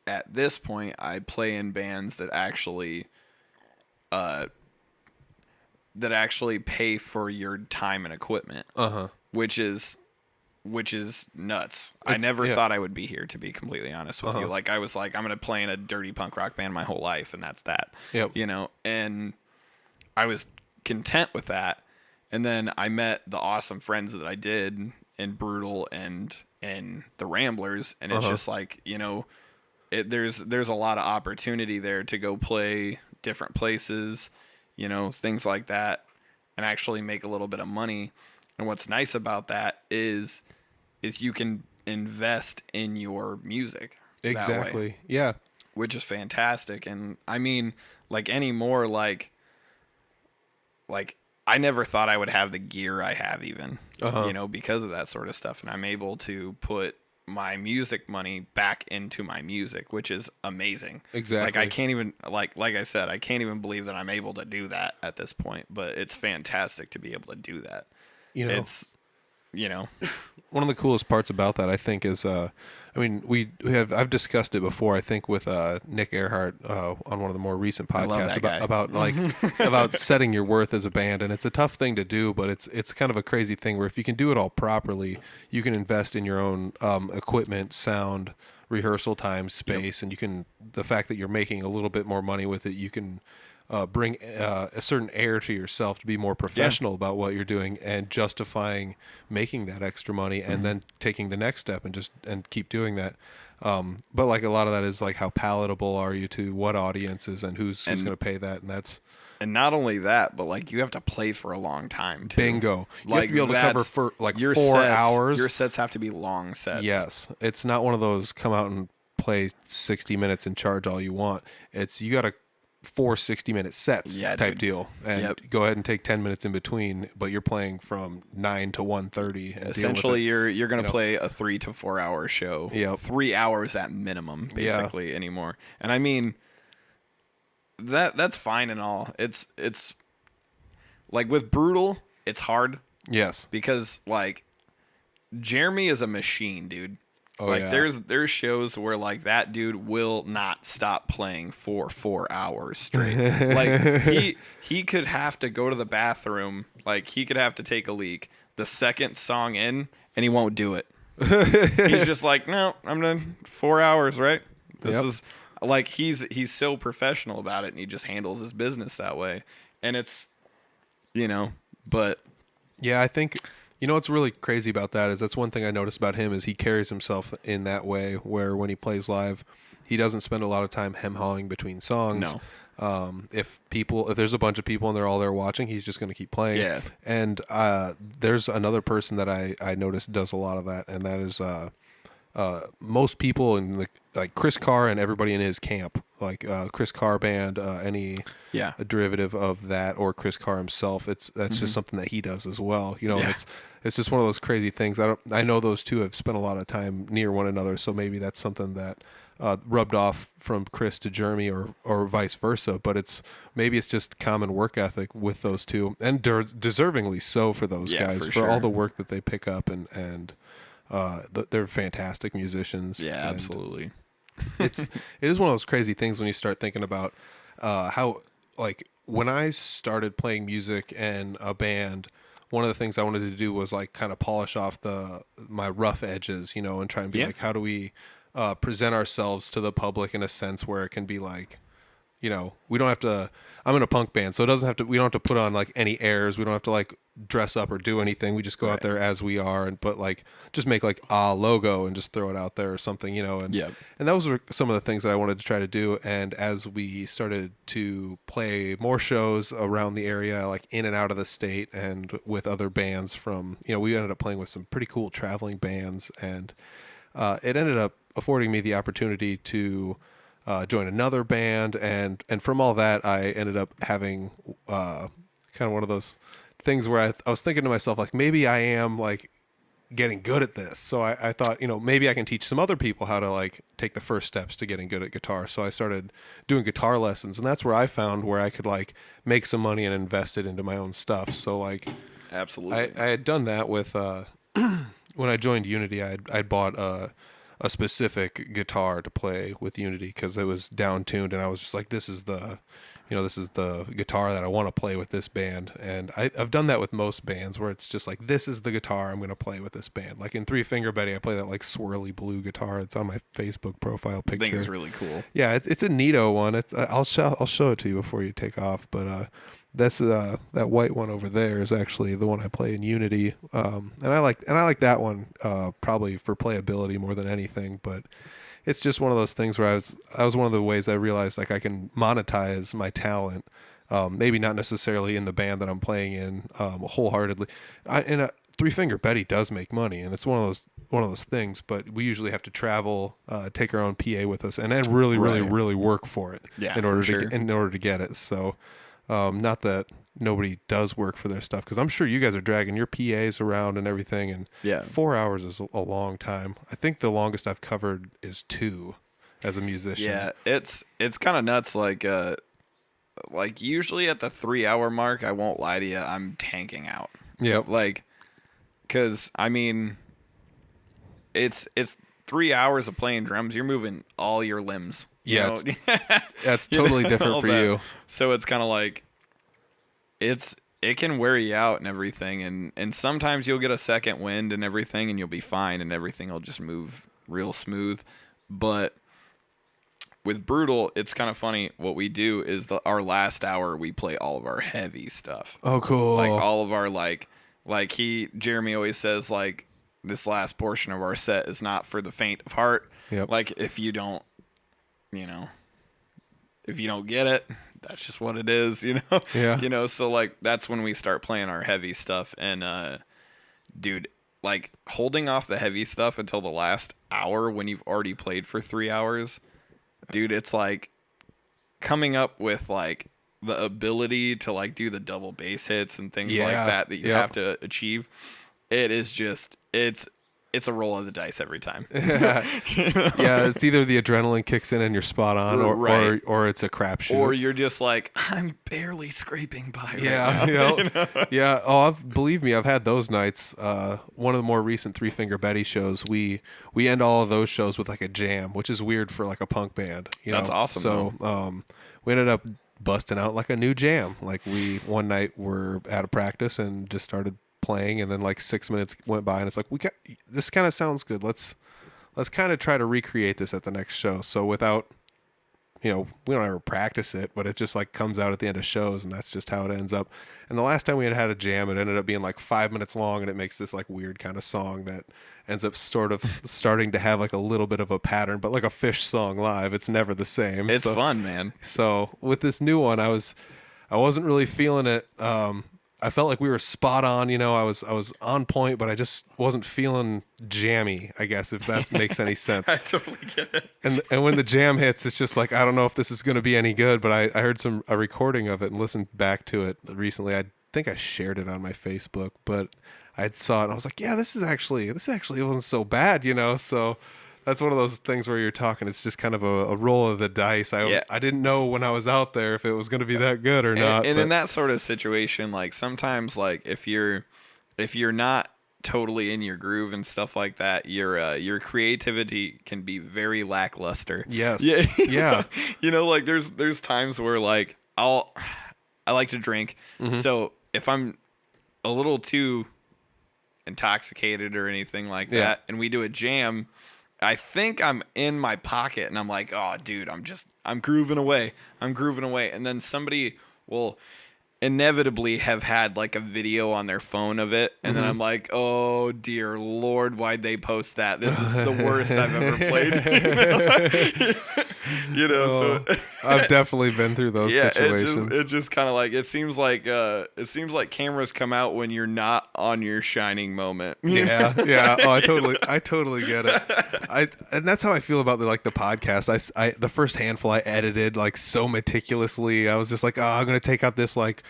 at this point, I play in bands that actually pay for your time and equipment, which is nuts. I never thought I would be here, to be completely honest with you. Like I was like, I'm gonna play in a dirty punk rock band my whole life, and that's that. And I was content with that. And then I met the awesome friends that I did in Brutal and the Ramblers, and it's just like, there's a lot of opportunity there to go play different places, things like that, and actually make a little bit of money. And what's nice about that is you can invest in your music. Exactly. That way, which is fantastic. And I mean, like anymore, like I never thought I would have the gear I have, even, because of that sort of stuff. And I'm able to put my music money back into my music, which is amazing. Exactly. Like I can't even like I said, I can't even believe that I'm able to do that at this point, but it's fantastic to be able to do that. It's one of the coolest parts about that, I think, is I've discussed it before, I think, with Nick Earhart on one of the more recent podcasts about like about setting your worth as a band. And it's a tough thing to do, but it's kind of a crazy thing where if you can do it all properly, you can invest in your own equipment, sound, rehearsal time, space, and the fact that you're making a little bit more money with it, you can bring a certain air to yourself to be more professional about what you're doing, and justifying making that extra money, and then taking the next step and keep doing that. But like a lot of that is like, how palatable are you to what audiences, and who's going to pay that, and not only that, but like you have to play for a long time too. Bingo. You like have to be able to cover for like your 4 sets, hours. Your sets have to be long sets. Yes, it's not one of those come out and play 60 minutes and charge all you want. It's you got to 4 60-minute sets type deal, and go ahead and take 10 minutes in between, but you're playing from 9 to 1:30. And essentially you're going to play a 3 to 4 hour show. 3 hours at minimum, basically, anymore. And I mean, that's fine and all. It's like with Brutal, it's hard. Yes. Because like Jeremy is a machine, dude. Oh, like yeah. there's shows where like that dude will not stop playing for 4 hours straight. Like he could have to go to the bathroom, like he could have to take a leak the second song in, and he won't do it. He's just like, no, I'm done. 4 hours, right? This Yep. is like he's so professional about it, and he just handles his business that way. And it's, but Yeah, I think what's really crazy about that is that's one thing I noticed about him is he carries himself in that way where when he plays live, he doesn't spend a lot of time hem-hawing between songs. No. If there's a bunch of people and they're all there watching, he's just going to keep playing. Yeah. And there's another person that I noticed does a lot of that, and that is most people in like Chris Carr and everybody in his camp, like Chris Carr band, any a derivative of that, or Chris Carr himself. That's just something that he does as well. It's just one of those crazy things. I know those two have spent a lot of time near one another, so maybe that's something that rubbed off from Chris to Jeremy, or vice versa. But maybe it's just common work ethic with those two, and deservingly so for those guys for all the work that they pick up, and they're fantastic musicians. Yeah, absolutely. It is one of those crazy things when you start thinking about how, like, when I started playing music and a band, one of the things I wanted to do was like kind of polish off my rough edges, and try and be like, how do we present ourselves to the public in a sense where it can be like, we don't have to. I'm in a punk band, so we don't have to put on like any airs. We don't have to like dress up or do anything. We just go out there as we are, but like just make like a logo and just throw it out there or something, and those were some of the things that I wanted to try to do. And as we started to play more shows around the area, like in and out of the state, and with other bands from, we ended up playing with some pretty cool traveling bands, and it ended up affording me the opportunity to join another band, and from all that, I ended up having kind of one of those things where I was thinking to myself, like, maybe I am like getting good at this. So I thought, maybe I can teach some other people how to like take the first steps to getting good at guitar. So I started doing guitar lessons, and that's where I found where I could like make some money and invest it into my own stuff. So like, absolutely, I had done that with when I joined Unity. I'd bought a specific guitar to play with Unity because it was down tuned, and I was just like, this is the guitar that I want to play with this band. And I've done that with most bands where it's just like, this is the guitar I'm going to play with this band. Like in Three Finger Betty, I play that like swirly blue guitar. It's on my Facebook profile picture. I think it's really cool. Yeah, it's a neato one. I'll show it to you before you take off. But that's that white one over there is actually the one I play in Unity. And I like that one probably for playability more than anything. But it's just one of those things where I was one of the ways I realized like I can monetize my talent. Maybe not necessarily in the band that I'm playing in wholeheartedly. Three Finger Betty does make money, and it's one of those things. But we usually have to travel, take our own PA with us, and then really, really, really work for it in order to get it. So, not that nobody does work for their stuff, because I'm sure you guys are dragging your PAs around and everything, and 4 hours is a long time. I think the longest I've covered is 2 as a musician. Yeah, it's kind of nuts. Like usually at the 3 hour mark, I won't lie to you, I'm tanking out. Yeah, like, because I mean, it's 3 hours of playing drums. You're moving all your limbs. That's totally different for you. So it's kind of like it can wear you out and everything, and sometimes you'll get a second wind and everything, and you'll be fine, and everything will just move real smooth. But with Brutal, it's kind of funny. What we do is our last hour, we play all of our heavy stuff. Oh, cool! Like all of our Jeremy always says, like, this last portion of our set is not for the faint of heart. Yep. Like if you don't get it, that's just what it is, Yeah. So like that's when we start playing our heavy stuff. And dude, like holding off the heavy stuff until the last hour when you've already played for 3 hours, dude, it's like coming up with like the ability to like do the double bass hits and things like that you have to achieve. It is just, it's it's a roll of the dice every time. Yeah, it's either the adrenaline kicks in and you're spot on, or it's a crapshoot. Or you're just like, I'm barely scraping by right Yeah, now. yeah. Oh, believe me, I've had those nights. One of the more recent Three Finger Betty shows, we end all of those shows with like a jam, which is weird for like a punk band. That's awesome. So we ended up busting out like a new jam. Like one night we're at a practice and just started playing, and then like 6 minutes went by and it's like, this kind of sounds good, let's kind of try to recreate this at the next show. So without, we don't ever practice it, but it just like comes out at the end of shows, and that's just how it ends up. And the last time we had a jam, it ended up being like 5 minutes long, and it makes this like weird kind of song that ends up sort of starting to have like a little bit of a pattern, but like a Fish song live, it's never the same. It's fun, man. So with this new one, I wasn't really feeling it. I felt like we were spot on, I was on point, but I just wasn't feeling jammy, I guess, if that makes any sense. I totally get it. And when the jam hits, it's just like, I don't know if this is going to be any good, but I heard a recording of it and listened back to it recently. I think I shared it on my Facebook, but I saw it and I was like, yeah, this actually wasn't so bad, so that's one of those things where you're talking, it's just kind of a roll of the dice. I didn't know when I was out there if it was going to be that good or not. And in that sort of situation, like sometimes like if you're not totally in your groove and stuff like that, your creativity can be very lackluster. Yes. Yeah. Yeah. Like there's times where like I like to drink. Mm-hmm. So if I'm a little too intoxicated or anything like that, and we do a jam, I think I'm in my pocket and I'm like, oh, dude, I'm grooving away. And then somebody will inevitably have had like a video on their phone of it. And then I'm like, oh, dear Lord, why'd they post that? This is the worst I've ever played. So I've definitely been through those situations. It just kind of like, it seems like cameras come out when you're not on your shining moment. Yeah. Oh, I totally get it. And that's how I feel about the podcast. I the first handful I edited like so meticulously. I was just like, oh, I'm gonna take out this like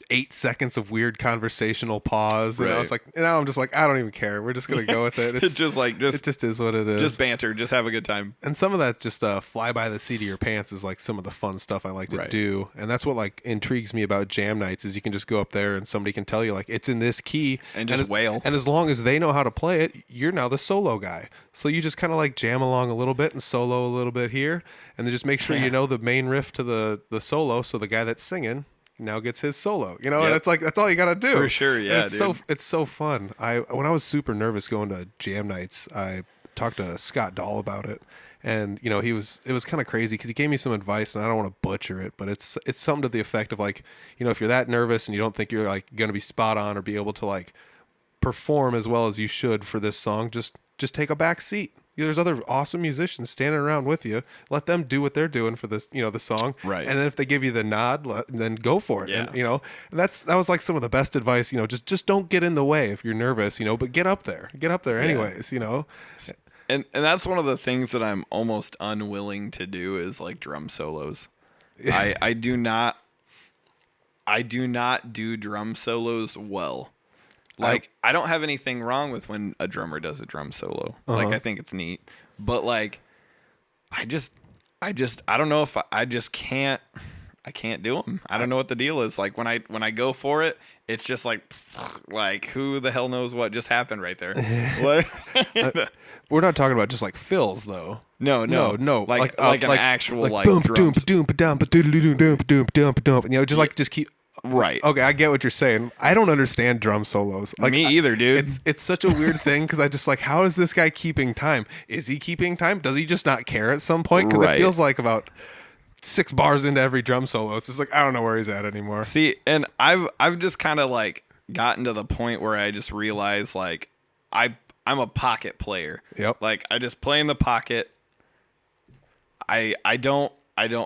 8 seconds of weird conversational pause, and I was like, I'm just like, I don't even care. We're just gonna go with it. It's just it just is what it is. Just banter, just have a good time. And some of that just fly by the seat of your pants is like some of the fun stuff I like to do, and that's what like intrigues me about jam nights is you can just go up there and somebody can tell you like it's in this key and just wail. And as long as they know how to play it, you're now the solo guy. So you just kind of like jam along a little bit and solo a little bit here, and then just make sure you know the main riff to the solo, so the guy that's singing now gets his solo, and it's like that's all you gotta do. For sure, yeah. It's so fun. When I was super nervous going to jam nights, I talked to Scott Dahl about it, and it was kind of crazy because he gave me some advice, and I don't want to butcher it, but it's something to the effect of like, if you're that nervous and you don't think you're like gonna be spot on or be able to like perform as well as you should for this song, just take a back seat. There's other awesome musicians standing around with you. Let them do what they're doing for this, the song. Right. And then if they give you the nod, then go for it. Yeah. And, that was like some of the best advice. Just don't get in the way if you're nervous. But get up there. Get up there anyways. And that's one of the things that I'm almost unwilling to do is like drum solos. I do not do drum solos well. Like, I don't have anything wrong with when a drummer does a drum solo. Like, I think it's neat. But, like, I don't know if I just can't do them. I don't know what the deal is. Like, when I go for it, it's just like who the hell knows what just happened right there. We're not talking about just like fills, though. No. Like an actual like boom, drums. doom, ba-dum, ba-doodle-doo, doom, ba-doom, doom, ba-dum. Just keep. Right. Okay, I get what you're saying. I don't understand drum solos. Like, me either, dude. It's such a weird thing because I just like, how is this guy keeping time? Is he keeping time? Does he just not care at some point? Because it feels like about 6 bars into every drum solo, it's just like I don't know where he's at anymore. See, and I've just kind of like gotten to the point where I just realize like I'm a pocket player. Yep. Like I just play in the pocket. I don't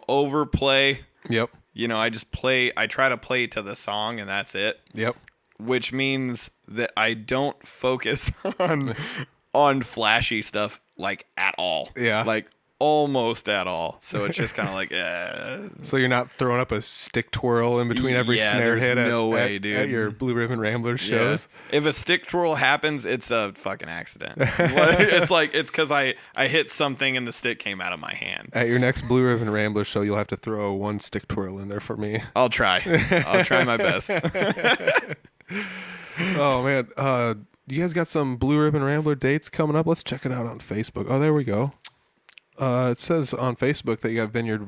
overplay. Yep. I just play. I try to play to the song, and that's it. Yep. Which means that I don't focus on flashy stuff like at all. Yeah. Like almost at all. So it's just kind of like, So you're not throwing up a stick twirl in between every snare there's hit no way, at dude. your Blue Ribbon Ramblers yeah. shows? If a stick twirl happens, it's a fucking accident. It's because I hit something and the stick came out of my hand. At your next Blue Ribbon Ramblers show, you'll have to throw one stick twirl in there for me. I'll try. I'll try my best. Oh, man. You guys got some Blue Ribbon Rambler dates coming up? Let's check it out on Facebook. Oh, there we go. It says on Facebook that you got Vineyard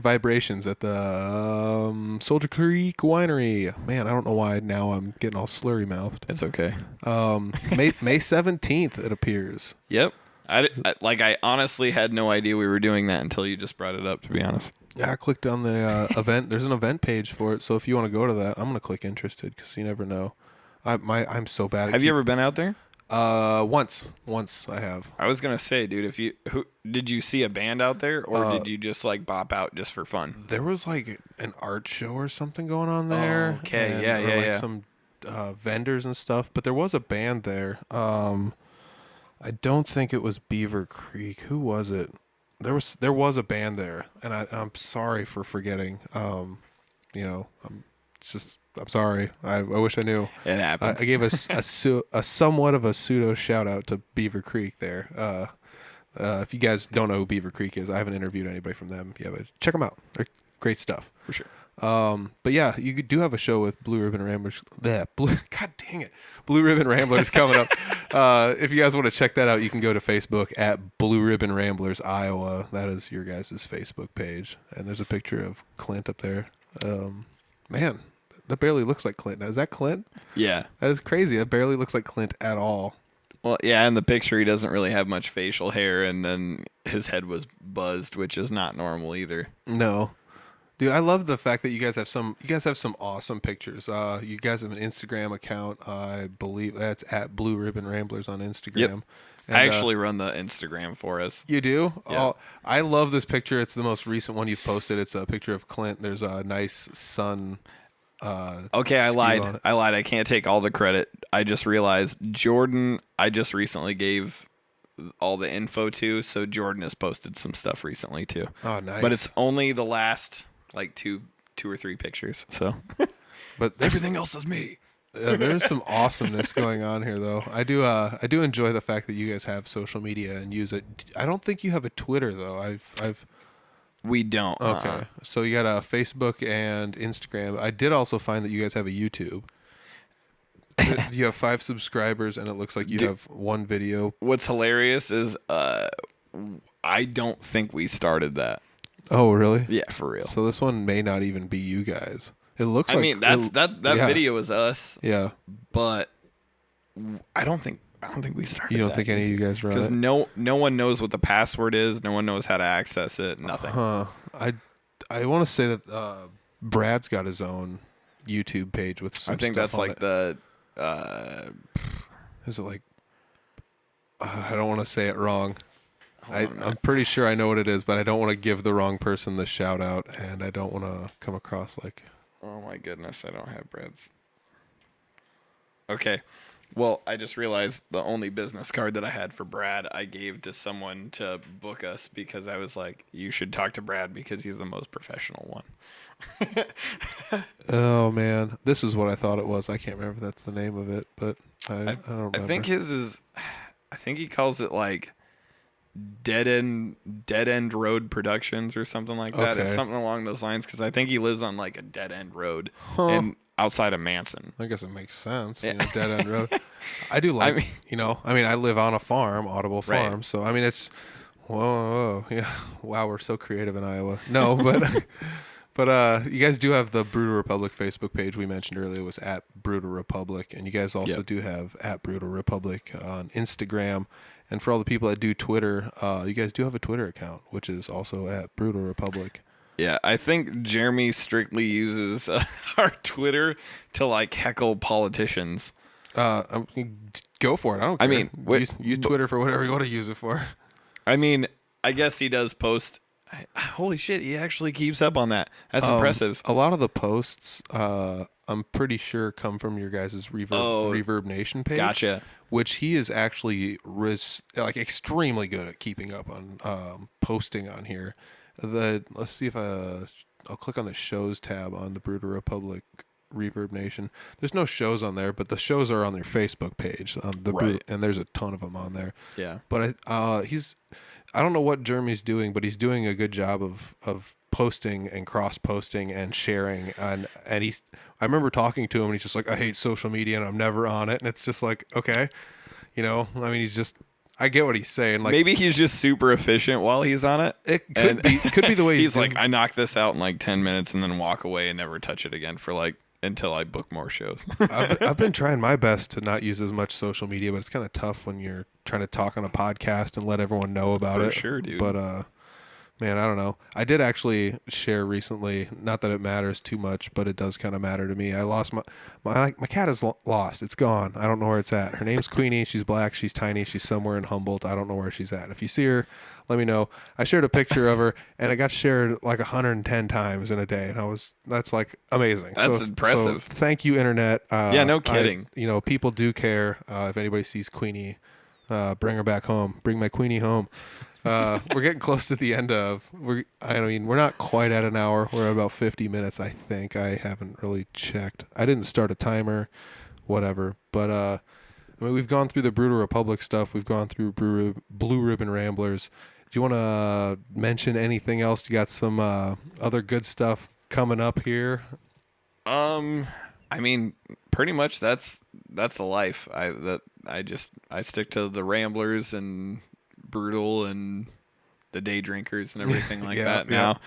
Vibrations at the Soldier Creek Winery. Man, I don't know why now I'm getting all slurry mouthed. It's okay. May 17th, it appears. Yep. I honestly had no idea we were doing that until you just brought it up, to be honest. Yeah, I clicked on the event. There's an event page for it, so if you want to go to that, I'm going to click interested because you never know. I'm so bad at Have you ever been out there? Once I have. I was gonna say, dude, did you see a band out there, or did you just like bop out just for fun? There was like an art show or something going on there. Oh, okay, and, yeah, or like yeah. some vendors and stuff, but there was a band there. I don't think it was Beaver Creek. Who was it? There was a band there, and I'm sorry for forgetting. I'm sorry. I wish I knew. It happens. I gave a somewhat of a pseudo shout out to Beaver Creek there. If you guys don't know who Beaver Creek is, I haven't interviewed anybody from them. Yeah, but check them out. They're great stuff. For sure. But yeah, you do have a show with Blue Ribbon Ramblers. God dang it. Blue Ribbon Ramblers coming up. If you guys want to check that out, you can go to Facebook at Blue Ribbon Ramblers, Iowa. That is your guys' Facebook page. And there's a picture of Clint up there. Man, that barely looks like Clint. Now, is that Clint? Yeah. That is crazy. That barely looks like Clint at all. Well, yeah, in the picture he doesn't really have much facial hair, and then his head was buzzed, which is not normal either. No. Dude, I love the fact that you guys have some awesome pictures. You guys have an Instagram account. I believe that's at Blue Ribbon Ramblers on Instagram. Yep. And, I actually run the Instagram for us. You do? Yeah. Oh, I love this picture. It's the most recent one you've posted. It's a picture of Clint. There's a nice sun. Okay, I skew lied. on it. I can't take all the credit. I just realized Jordan, I just recently gave all the info to, so Jordan has posted some stuff recently too. Oh, nice. But it's only the last like two or three pictures. So But everything else is me. there's some awesomeness going on here, though. I do enjoy the fact that you guys have social media and use it. I don't think you have a Twitter though. We don't. Okay. So you got a Facebook and Instagram. I did also find that you guys have a YouTube. You have 5 subscribers, and it looks like you have one video. What's hilarious is I don't think we started that. Oh, really? Yeah, for real. So this one may not even be you guys. It looks I like. mean, that yeah. video is us, Yeah. but I don't think we started. You don't that think any of you guys run because it? no one knows what the password is. No one knows how to access it. Nothing. Huh. I want to say that Brad's got his own YouTube page with some I think stuff that's on like it. the. Is it like? I don't want to say it wrong. I'm pretty sure I know what it is, but I don't want to give the wrong person the shout out, and I don't want to come across like. Oh my goodness! I don't have Brad's. Okay. Well, I just realized the only business card that I had for Brad, I gave to someone to book us because I was like, you should talk to Brad because he's the most professional one. Oh man, this is what I thought it was. I can't remember if that's the name of it, but I don't remember. I think his is. I think he calls it like Dead End Road Productions or something like that. Okay. It's something along those lines because I think he lives on like a dead end road Huh. and outside of Manson. I guess it makes sense. Yeah. You know, dead end road. I do like. I live on a farm, Audible Farm. Right. So I mean, it's whoa, yeah. Wow, we're so creative in Iowa. No, but. But you guys do have the Brutal Republic Facebook page we mentioned earlier was at Brutal Republic, and you guys also do have at Brutal Republic on Instagram. And for all the people that do Twitter, you guys do have a Twitter account, which is also at Brutal Republic. Yeah, I think Jeremy strictly uses our Twitter to like heckle politicians. Go for it. I don't care. I mean, use Twitter for whatever you want to use it for. I mean, I guess he does post. Holy shit, he actually keeps up on that. That's impressive. A lot of the posts, I'm pretty sure come from your guys' Oh, Reverb Nation page. Gotcha. Which he is actually like extremely good at keeping up on posting on here. Let's see if I'll click on the shows tab on the Brutal Republic Reverb Nation. There's no shows on there, but the shows are on their Facebook page. And there's a ton of them on there. Yeah. But I don't know what Jeremy's doing, but he's doing a good job of posting and cross posting and sharing, and I remember talking to him and he's just like, I hate social media and I'm never on it, and it's just like, okay, I mean, I get what he's saying. Like, maybe he's just super efficient while he's on it. It could be the way he's doing. like, I knock this out in like 10 minutes and then walk away and never touch it again for like until I book more shows. I've been trying my best to not use as much social media, but it's kind of tough when you're trying to talk on a podcast and let everyone know about it. For sure, dude. But man, I don't know. I did actually share recently, not that it matters too much, but it does kind of matter to me. I lost my cat is lost. It's gone. I don't know where it's at. Her name's Queenie. She's black. She's tiny. She's somewhere in Humboldt. I don't know where she's at. If you see her, let me know. I shared a picture of her, and it got shared like 110 times in a day, and that's like amazing. That's impressive. So thank you, internet. Yeah, no kidding. People do care. If anybody sees Queenie, bring her back home. Bring my Queenie home. We're getting close to the end of. We're not quite at an hour. We're at about 50 minutes, I think. I haven't really checked. I didn't start a timer, whatever. But we've gone through the Brutal Republic stuff. We've gone through Blue Ribbon Ramblers. Do you want to mention anything else? You got some other good stuff coming up here? I mean, pretty much that's the life. I stick to the Ramblers and Brutal and the Day Drinkers and everything like that. Now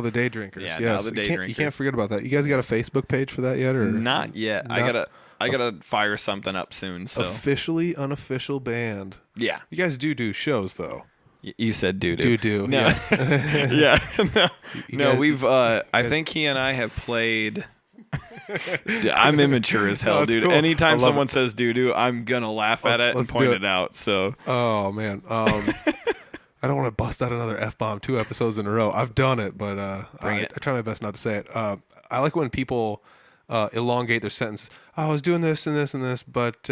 the Day Drinkers. Yeah, yes. now the Day Drinkers. You can't forget about that. You guys got a Facebook page for that yet, or not yet? I gotta fire something up soon. So officially unofficial band. Yeah, you guys do shows though. You said do. No. Yes. Yeah. No, we've. I think he and I have played. I'm immature as hell, dude. Cool. Anytime someone says doo-doo, I'm gonna laugh at it and point it out. So. Oh man. I don't want to bust out another F-bomb 2 episodes in a row. I've done it, but I try my best not to say it. I like when people elongate their sentences. Oh, I was doing this and this and this, but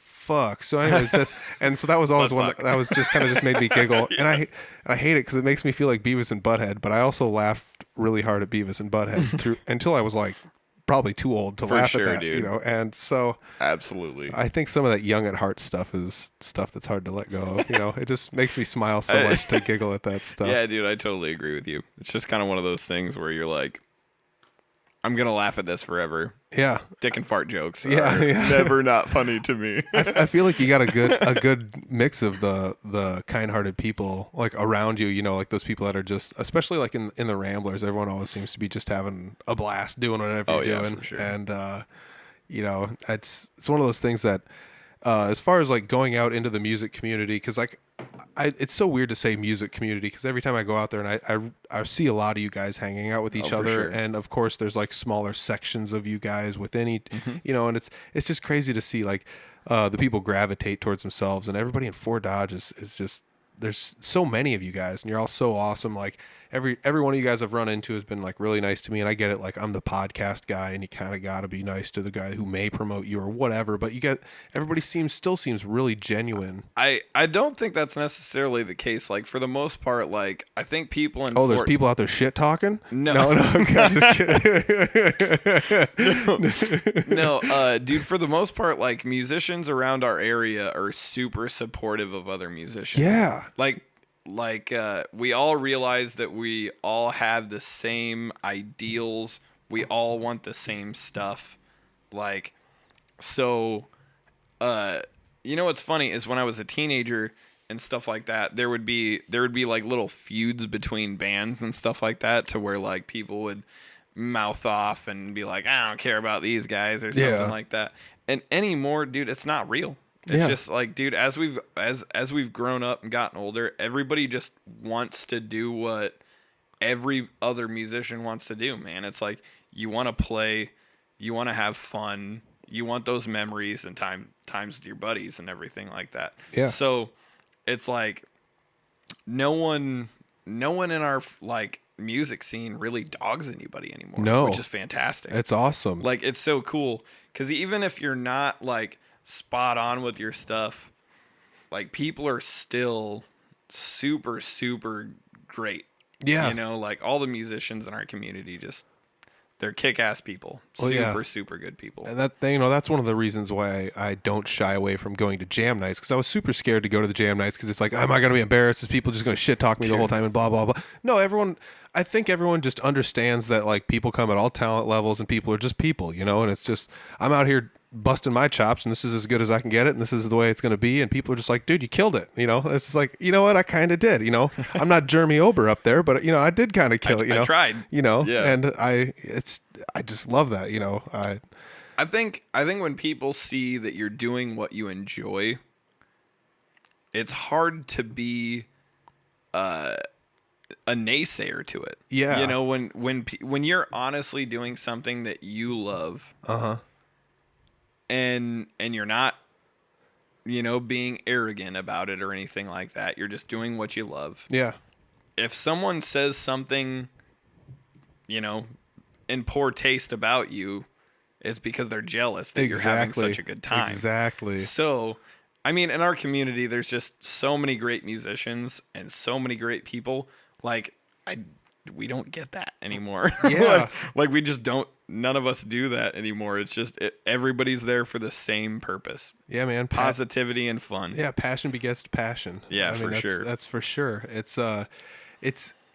fuck. So anyways, this, and so that was always one that was just kind of just made me giggle. Yeah. And I hate it because it makes me feel like Beavis and Butthead, but I also laughed really hard at Beavis and Butthead until I was like probably too old to laugh at that, dude. And so absolutely, I think some of that young at heart stuff is stuff that's hard to let go of. It just makes me smile so much to giggle at that stuff. Yeah, dude, I totally agree with you. It's just kind of one of those things where you're like, I'm gonna laugh at this forever. Yeah, dick and fart jokes. Yeah. Never not funny to me. I feel like you got a good mix of the kind-hearted people like around you. Like those people that are just, especially like in the Ramblers, everyone always seems to be just having a blast doing whatever you're doing. For sure. And it's one of those things that as far as like going out into the music community, because like it's so weird to say music community because every time I go out there and I see a lot of you guys hanging out with each other, sure. And of course there's like smaller sections of you guys within each, and it's just crazy to see like the people gravitate towards themselves, and everybody in Fort Dodge is just, there's so many of you guys and you're all so awesome. Like every one of you guys I've run into has been like really nice to me, and I get it. Like I'm the podcast guy and you kind of got to be nice to the guy who may promote you or whatever, but everybody still seems really genuine. I don't think that's necessarily the case. Like for the most part, like I think people in there's people out there shit talking. No, okay, just kidding. No, dude. For the most part, like musicians around our area are super supportive of other musicians. Yeah, like we all realize that we all have the same ideals. We all want the same stuff. Like, so, what's funny is when I was a teenager and stuff like that, there would be like little feuds between bands and stuff like that, to where like people would mouth off and be like, I don't care about these guys or something like that. And anymore, dude, it's not real. It's just like, dude, as we've grown up and gotten older, everybody just wants to do what every other musician wants to do, man. It's like you want to play, you want to have fun, you want those memories and times with your buddies and everything like that. Yeah. So it's like no one in our like music scene really dogs anybody anymore. No. Which is fantastic. It's awesome. Like, it's so cool because even if you're not like spot on with your stuff, like people are still super, super great. Yeah. You know, like all the musicians in our community they're kick-ass people. Oh, yeah. Super, super good people. And that's one of the reasons why I don't shy away from going to jam nights, because I was super scared to go to the jam nights because it's like, am I going to be embarrassed? Is people just going to shit talk me the whole time and blah, blah, blah? No, I think everyone just understands that like people come at all talent levels and people are just people, you know, and it's just, I'm out here busting my chops and this is as good as I can get it and this is the way it's going to be, and people are just like, dude, you killed it, you know. It's just like, you know what, I kind of did, you know. I'm not Jeremy Ober up there, but you know, I did kind of kill it, you know. I tried, you know. Yeah. And I just love that, you know. I think when people see that you're doing what you enjoy, it's hard to be a naysayer to it. Yeah. You know, when you're honestly doing something that you love, and you're not, you know, being arrogant about it or anything like that. You're just doing what you love. Yeah. If someone says something, you know, in poor taste about you, it's because they're jealous that you're having such a good time. Exactly. So, I mean, in our community, there's just so many great musicians and so many great people. Like, we don't get that anymore. Yeah. like we just don't. None of us do that anymore. It's just everybody's there for the same purpose. Yeah, man. Positivity and fun. Yeah, passion begets passion. Yeah, for sure. That's for sure. It's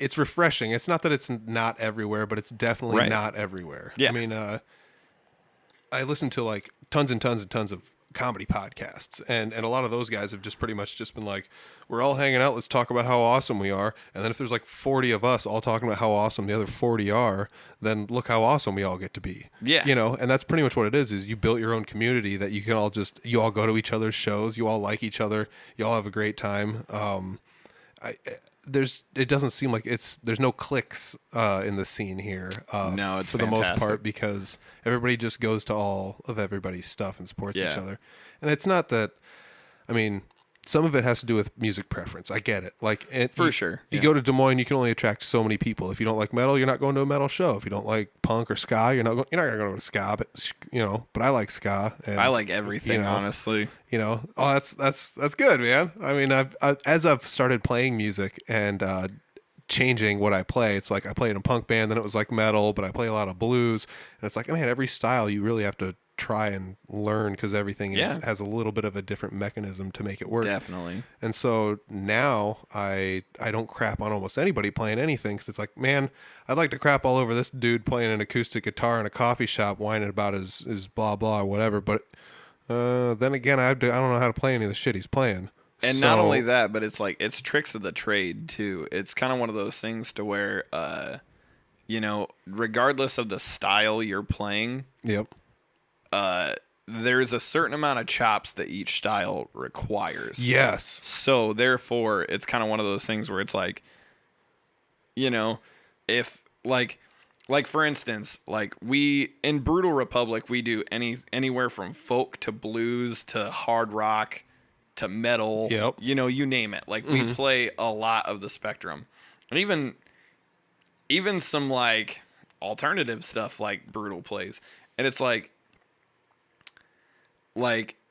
refreshing. It's not that it's not everywhere, but it's definitely not everywhere. Yeah. I mean, I listen to like tons and tons and tons of comedy podcasts, and a lot of those guys have just pretty much just been like, we're all hanging out, let's talk about how awesome we are. And then if there's like 40 of us all talking about how awesome the other 40 are, then look how awesome we all get to be. Yeah. You know, and that's pretty much what it is you built your own community that you can all you all go to each other's shows, you all like each other, you all have a great time. It doesn't seem like there's no cliques in the scene here. No, it's for fantastic. the most part, because everybody just goes to all of everybody's stuff and supports each other. And it's not that, I mean, some of it has to do with music preference. I get it. Like, sure. You go to Des Moines, you can only attract so many people. If you don't like metal, you're not going to a metal show. If you don't like punk or ska, you're not going to go to ska. But you know, but I like ska. And, I like everything, you know, honestly. You know, that's good, man. I mean, as I've started playing music and changing what I play, it's like I played in a punk band, then it was like metal, but I play a lot of blues, and it's like, man, every style you really have to try and learn, because everything has a little bit of a different mechanism to make it work. Definitely. And so now I don't crap on almost anybody playing anything, because it's like, man, I'd like to crap all over this dude playing an acoustic guitar in a coffee shop whining about his blah blah or whatever, but then again, I don't know how to play any of the shit he's playing. And not only that, but it's like, it's tricks of the trade too. It's kind of one of those things to where, you know, regardless of the style you're playing, yep, there's a certain amount of chops that each style requires. Yes. So therefore, it's kind of one of those things where it's like, you know, if like for instance, like we in Brutal Republic, we do anywhere from folk to blues to hard rock to metal. Yep. You know, you name it. Like we play a lot of the spectrum, and even some like alternative stuff like Brutal plays, and it's like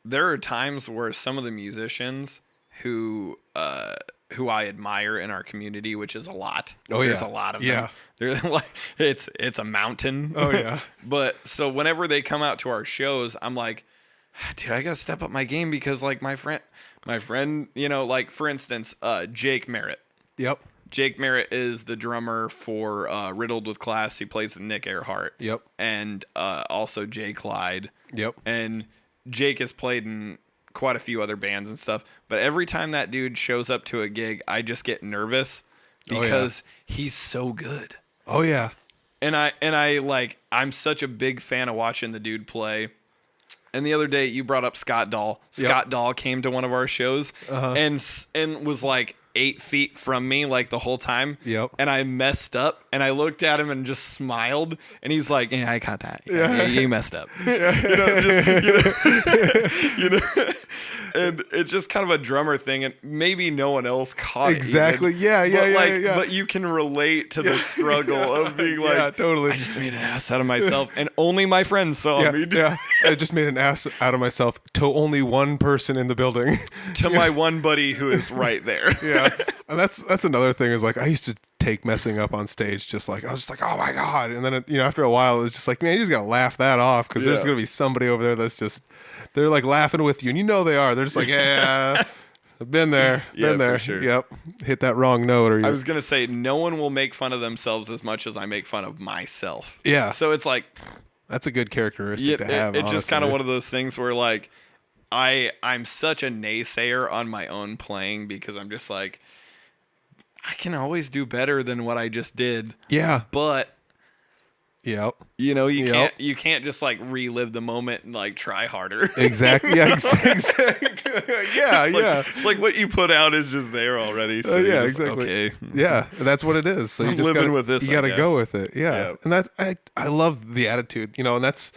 there are times where some of the musicians who I admire in our community, which is a lot. Oh, There's yeah. a lot of them. Yeah. They're like, it's a mountain. Oh, yeah. But so whenever they come out to our shows, I'm like, dude, I gotta step up my game, because like my friend, you know, like for instance, Jake Merritt. Yep. Jake Merritt is the drummer for Riddled with Class. He plays with Nick Earhart. Yep. And also Jay Clyde. Yep. And Jake has played in quite a few other bands and stuff. But every time that dude shows up to a gig, I just get nervous because he's so good. Oh yeah. And I like, I'm such a big fan of watching the dude play. And the other day you brought up Scott Dahl. Scott Dahl came to one of our shows and was like 8 feet from me like the whole time. Yep. And I messed up, and I looked at him and just smiled, and he's like, "Yeah, I caught that. Yeah, you messed up." You know. And it's just kind of a drummer thing, and maybe no one else caught Exactly. it. Even. Yeah. But you can relate to the struggle of being like, yeah, totally. I just made an ass out of myself, and only my friends saw Yeah, me. yeah. I just made an ass out of myself to only one person in the building. To my one buddy who is right there. Yeah, and that's another thing is like I used to take messing up on stage just like I was just like, oh my god, and then after a while it's just like, man, you just gotta laugh that off because there's gonna be somebody over there that's just they're like laughing with you, and you know they are. They're just like, yeah, I've been there, been there. For sure. Yep, hit that wrong note. Or I was gonna say no one will make fun of themselves as much as I make fun of myself. Yeah. So it's like that's a good characteristic to have. It's just kind of one of those things where like I'm such a naysayer on my own playing because I'm just like I can always do better than what I just did. Yeah. But Yep. You can't just like relive the moment and like try harder. Exactly. Yeah. Exactly. Yeah. It's like what you put out is just there already. So yeah. just, Exactly. Okay. Yeah. That's what it is. So you I'm just living gotta, with this, you got to I go guess. with it. Yeah. And that's I love the attitude. And that's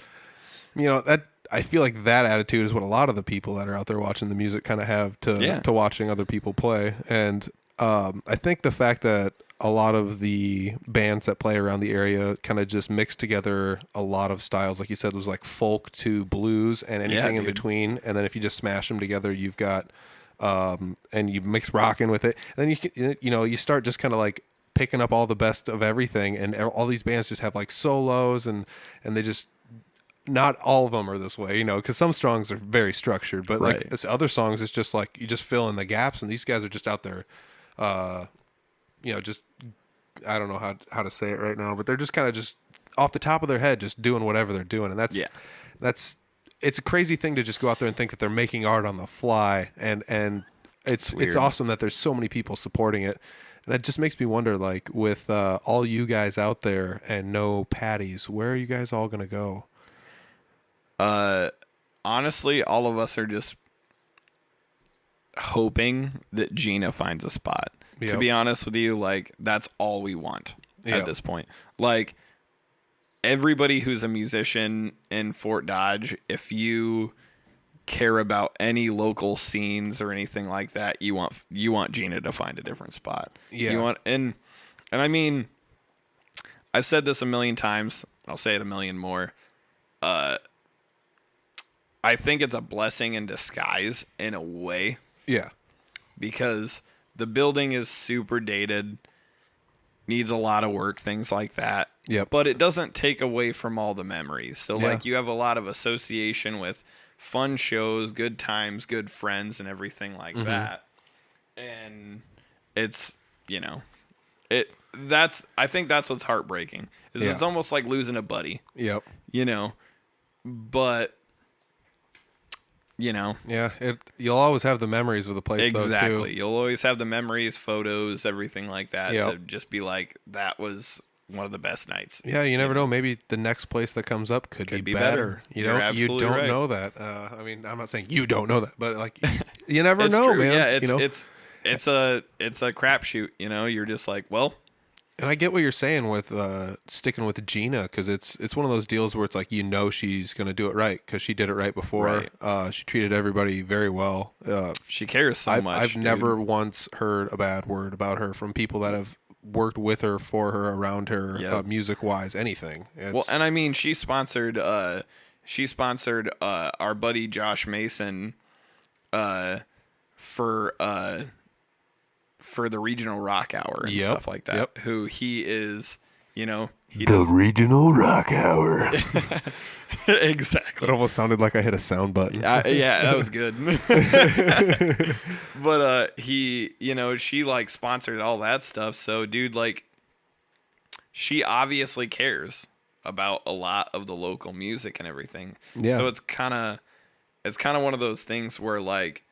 that I feel like that attitude is what a lot of the people that are out there watching the music kind of have to watching other people play. And I think the fact that a lot of the bands that play around the area kind of just mix together a lot of styles, like you said, was like folk to blues and anything in between. And then if you just smash them together, you've got and you mix rocking with it. And then you start just kind of like picking up all the best of everything. And all these bands just have like solos and they just. Not all of them are this way, because some songs are very structured, but like other songs, it's just like you just fill in the gaps, and these guys are just out there, just I don't know how to say it right now, but they're just kind of just off the top of their head, just doing whatever they're doing, and that's it's a crazy thing to just go out there and think that they're making art on the fly, and it's awesome that there's so many people supporting it. And that just makes me wonder, like with all you guys out there and no patties, where are you guys all gonna go? Honestly, all of us are just hoping that Gina finds a spot. Yep. To be honest with you, like that's all we want at this point. Like everybody who's a musician in Fort Dodge, if you care about any local scenes or anything like that, you want Gina to find a different spot. Yeah. You want and I mean, I've said this a million times. I'll say it a million more. I think it's a blessing in disguise in a way. Yeah. Because the building is super dated, needs a lot of work, things like that. Yep. But it doesn't take away from all the memories. So like you have a lot of association with fun shows, good times, good friends, and everything like that. And it's, I think that's what's heartbreaking. It's almost like losing a buddy. Yep. But yeah, you'll always have the memories of the place. Exactly. Though, too. You'll always have the memories, photos, everything like that to just be like, that was one of the best nights. Yeah, you never know. Maybe the next place that comes up could be better. You don't right. know that. I mean, I'm not saying you don't know that, but like you never know, true. man. Yeah, it's a crapshoot. You're just like, well. And I get what you're saying with sticking with Gina, because it's one of those deals where it's like she's going to do it right because she did it right before. Right. She treated everybody very well. She cares so much. I've never once heard a bad word about her from people that have worked with her, for her, around her, music-wise, anything. Well, and I mean, she sponsored our buddy Josh Mason for the regional rock hour and stuff like that. Yep. Who he is, the regional rock hour. Exactly. It almost sounded like I hit a sound button. Yeah, that was good. But she like sponsored all that stuff. So dude, like, she obviously cares about a lot of the local music and everything. Yeah. So it's kind of one of those things where like,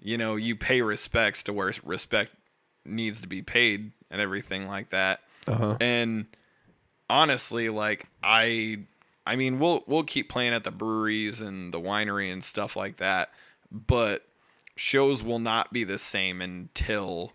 you pay respects to where respect needs to be paid and everything like that. And honestly, like I mean, we'll keep playing at the breweries and the winery and stuff like that, but shows will not be the same until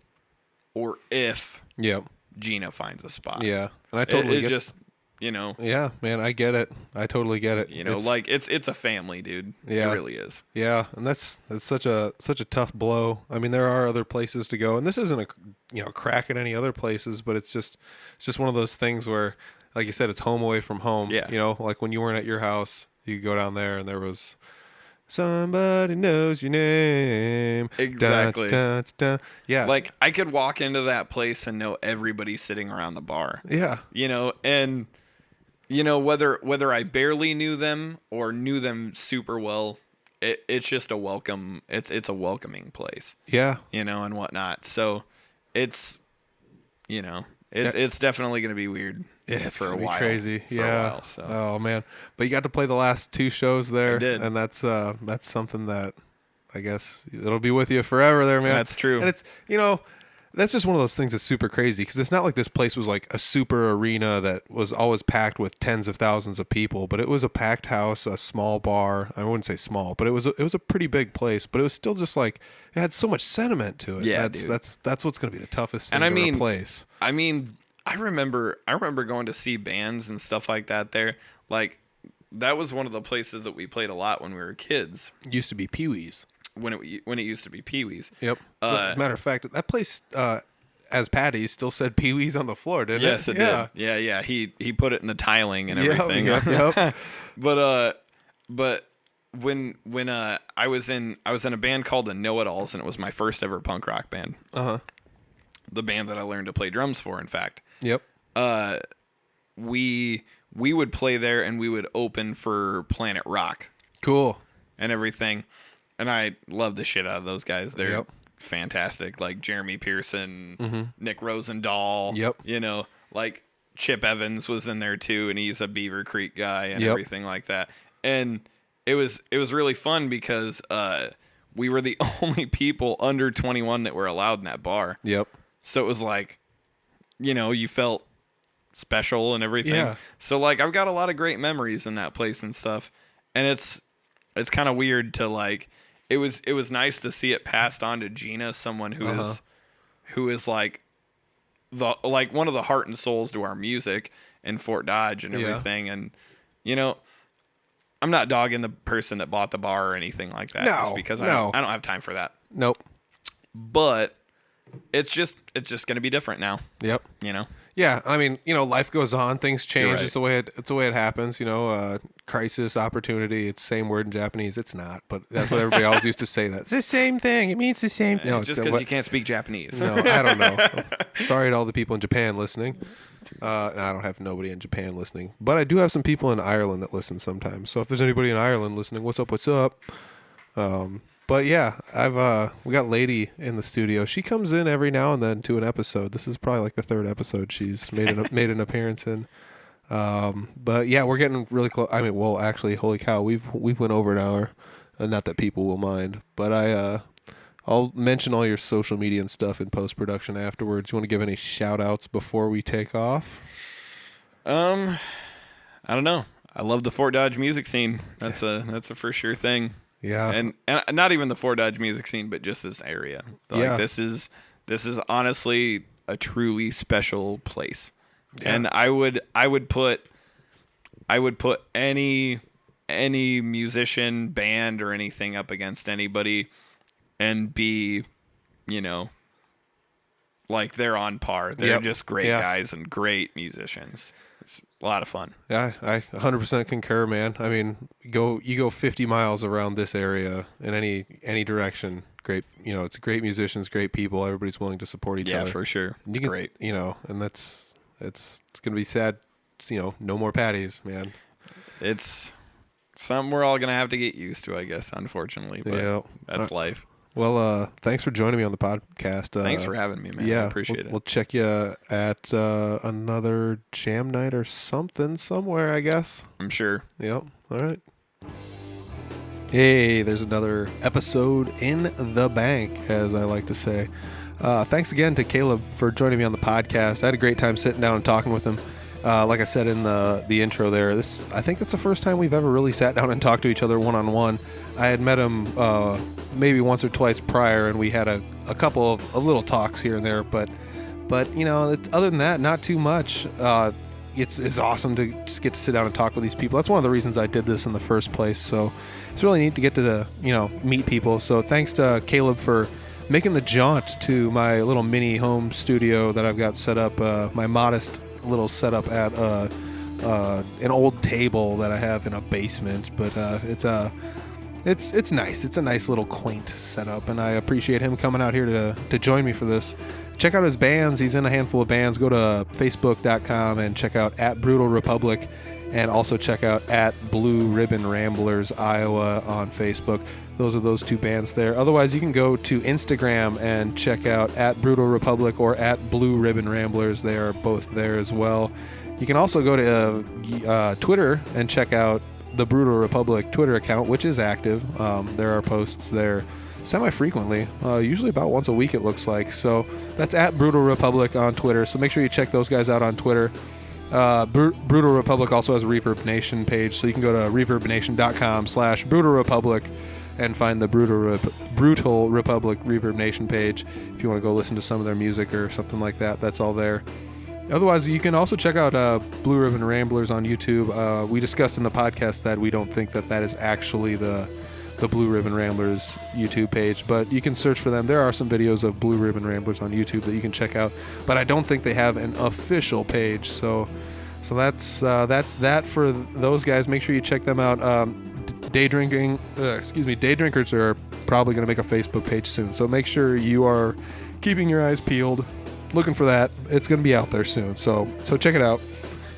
or if Yep. Gina finds a spot. Yeah. And I totally it get just, you know. Yeah, man, I get it. I totally get it. You know, it's a family, dude. Yeah. It really is. Yeah, and that's such a tough blow. I mean, there are other places to go, and this isn't a crack at any other places, but it's just one of those things where, like you said, it's home away from home. Yeah. You know, like when you weren't at your house, you could go down there and there was somebody knows your name. Exactly. Dun, dun, dun. Yeah. Like I could walk into that place and know everybody sitting around the bar. Yeah. You know, and you know whether I barely knew them or knew them super well, it's just a welcome. It's a welcoming place. Yeah. You know, and whatnot. So it's, you know, it's definitely going to be weird. Yeah, it's for a gonna be while. crazy. For Yeah. a while, so. Oh man, but you got to play the last 2 shows there, I did. and that's something that I guess it'll be with you forever, there, man. That's true. And it's that's just one of those things that's super crazy because it's not like this place was like a super arena that was always packed with tens of thousands of people, but it was a packed house, a small bar. I wouldn't say small, but it was a pretty big place, but it was still just like it had so much sentiment to it. Yeah, that's what's going to be the toughest thing And to replace. I mean, I remember going to see bands and stuff like that there. Like that was one of the places that we played a lot when we were kids. It used to be Pee-wee's. When it used to be Pee-wee's. Yep. Matter of fact, that place, as Patty's, still said Pee-wee's on the floor, didn't Yes, it? it did. Yeah. He put it in the tiling and everything. Yep. But when I was in a band called the Know-It-Alls, and it was my first ever punk rock band. The band that I learned to play drums for, in fact. Yep. We would play there, and we would open for Planet Rock. Cool. And everything. And I love the shit out of those guys. They're Yep. fantastic. Like Jeremy Pearson, Nick Rosendahl. Yep. You know, like Chip Evans was in there too, and he's a Beaver Creek guy and Yep. everything like that. And it was really fun because we were the only people under 21 that were allowed in that bar. Yep. So it was like, you know, you felt special and everything. Yeah. So like I've got a lot of great memories in that place and stuff. And it's kind of weird to like it was nice to see it passed on to Gina, someone who is like one of the heart and souls to our music in Fort Dodge and everything. And you know, I'm not dogging the person that bought the bar or anything like that. No, just because I don't have time for that. Nope. But it's just going to be different now. Yep. You know. Yeah, I mean, life goes on, things change. right. It's the way it happens. Crisis, opportunity. It's the same word in Japanese. It's not, but that's what everybody always used to say. That it's the same thing. It means the same. No, Just because you can't speak Japanese. No, I don't know. Sorry to all the people in Japan listening. No, I don't have nobody in Japan listening, but I do have some people in Ireland that listen sometimes. So if there's anybody in Ireland listening, what's up? What's up? But yeah, we got Lady in the studio. She comes in every now and then to an episode. This is probably like the 3rd episode she's made an appearance in. But yeah, we're getting really close. I mean, well, actually, holy cow, we've went over an hour. Not that people will mind, but I'll mention all your social media and stuff in post production afterwards. You want to give any shout outs before we take off? I don't know. I love the Fort Dodge music scene. That's a for sure thing. Yeah. And not even the Fort Dodge music scene, but just this area. Like, Yeah. This is honestly a truly special place. Yeah. And I would put any musician, band, or anything up against anybody and be, like they're on par. They're Yep. just great Yeah. guys and great musicians. It's a lot of fun. Yeah, I 100% concur, man. I mean, you go 50 miles around this area in any direction. Great, it's great musicians, great people. Everybody's willing to support each other. Yeah, for sure. It's great. And it's gonna be sad. No more patties, man. It's something we're all gonna have to get used to, I guess. Unfortunately, but Yeah. that's life. Well, thanks for joining me on the podcast. Thanks for having me, man. Yeah, I appreciate it. We'll check you at another jam night or something somewhere, I guess. I'm sure. Yep. All right. Hey, there's another episode in the bank, as I like to say. Thanks again to Kaleb for joining me on the podcast. I had a great time sitting down and talking with him. Like I said in the intro there, I think it's the first time we've ever really sat down and talked to each other one-on-one. I had met him maybe once or twice prior, and we had a couple of little talks here and there, but other than that, not too much. It's awesome to just get to sit down and talk with these people. That's one of the reasons I did this in the first place. So it's really neat to get to meet people. So thanks to Kaleb for making the jaunt to my little mini home studio that I've got set up. My modest little setup at an old table that I have in a basement, but it's nice. It's a nice little quaint setup, and I appreciate him coming out here to join me for this. Check out his bands. He's in a handful of bands. Go to facebook.com and check out @BrutalRepublic, and also check out @Blue Ribbon Ramblers Iowa on Facebook. Those are those two bands there. Otherwise, you can go to Instagram and check out @BrutalRepublic or @Blue Ribbon Ramblers. They are both there as well. You can also go to Twitter and check out the Brutal Republic Twitter account, which is active. There are posts there semi-frequently, usually about once a week it looks like. So that's @Brutal Republic on Twitter. So make sure you check those guys out on Twitter. Brutal Republic also has a Reverb Nation page, so you can go to reverbnation.com/Brutal Republic and find the Brutal Republic Reverb Nation page if you want to go listen to some of their music or something like that. That's all there. Otherwise, you can also check out Blue Ribbon Ramblers on YouTube. We discussed in the podcast that we don't think that is actually the Blue Ribbon Ramblers YouTube page, but you can search for them. There are some videos of Blue Ribbon Ramblers on YouTube that you can check out, but I don't think they have an official page. So that's that for those guys. Make sure you check them out. Day drinkers are probably going to make a Facebook page soon, so make sure you are keeping your eyes peeled, looking for that. It's going to be out there soon, so check it out.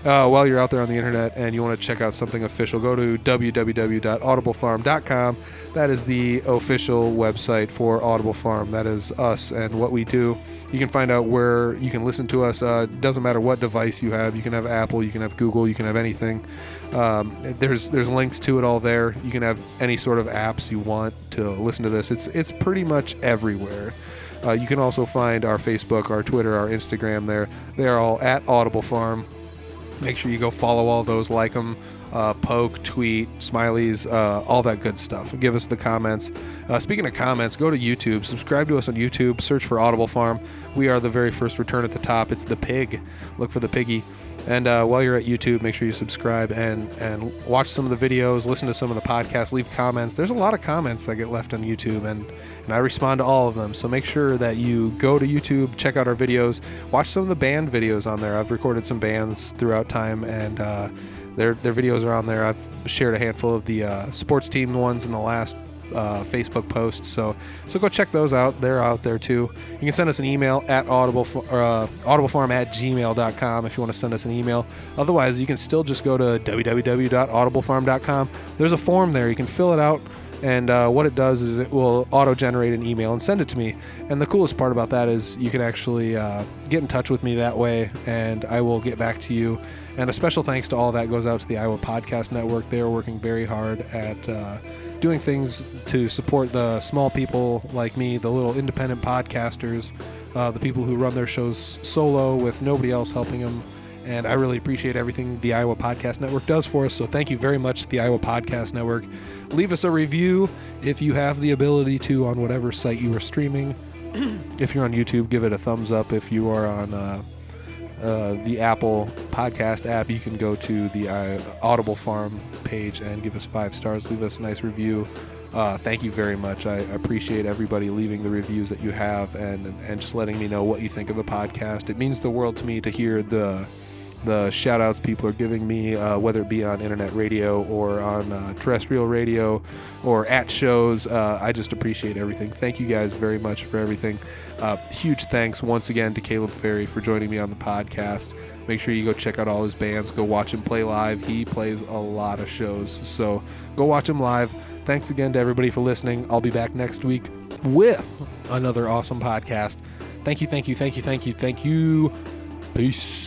While you're out there on the internet and you want to check out something official, go to www.audiblefarm.com. That is the official website for Audible Farm. That is us and what we do. You can find out where you can listen to us. Doesn't matter what device you have. You can have Apple, you can have Google, you can have anything. There's links to it all there. You can have any sort of apps you want to listen to this. It's pretty much everywhere. You can also find our Facebook, our Twitter, our Instagram there. They are all @Audible Farm. Make sure you go follow all those, like them, poke, tweet, smileys, all that good stuff. Give us the comments. Speaking of comments, go to YouTube. Subscribe to us on YouTube. Search for Audible Farm. We are the very first return at the top. It's the pig. Look for the piggy. And while you're at YouTube, make sure you subscribe and watch some of the videos, listen to some of the podcasts, leave comments. There's a lot of comments that get left on YouTube, and I respond to all of them. So make sure that you go to YouTube, check out our videos, watch some of the band videos on there. I've recorded some bands throughout time, and their videos are on there. I've shared a handful of the sports team ones in the last Facebook posts, so go check those out. They're out there too. You can send us an email at audiblefarm@gmail.com if you want to send us an email. Otherwise, you can still just go to www.audiblefarm.com. There's a form there. You can fill it out, and what it does is it will auto-generate an email and send it to me. And the coolest part about that is you can actually get in touch with me that way, and I will get back to you. And a special thanks to all that goes out to the Iowa Podcast Network. They are working very hard at doing things to support the small people like me, the little independent podcasters, the people who run their shows solo with nobody else helping them. And I really appreciate everything the Iowa Podcast Network does for us. So thank you very much to the Iowa Podcast Network. Leave us a review if you have the ability to on whatever site you are streaming. If you're on YouTube, give it a thumbs up. If you are on the Apple Podcast app, you can go to the Audible Farm page and give us 5 stars. Leave us a nice review. Thank you very much. I appreciate everybody leaving the reviews that you have and just letting me know what you think of the podcast. It means the world to me to hear the shout outs people are giving me, whether it be on internet radio or on terrestrial radio or at shows. I just appreciate everything. Thank you guys very much for everything. Huge thanks once again to Kaleb Ferry for joining me on the podcast. Make sure you go check out all his bands. Go watch him play live. He plays a lot of shows, so go watch him live. Thanks again to everybody for listening. I'll be back next week with another awesome podcast. Thank you. Peace.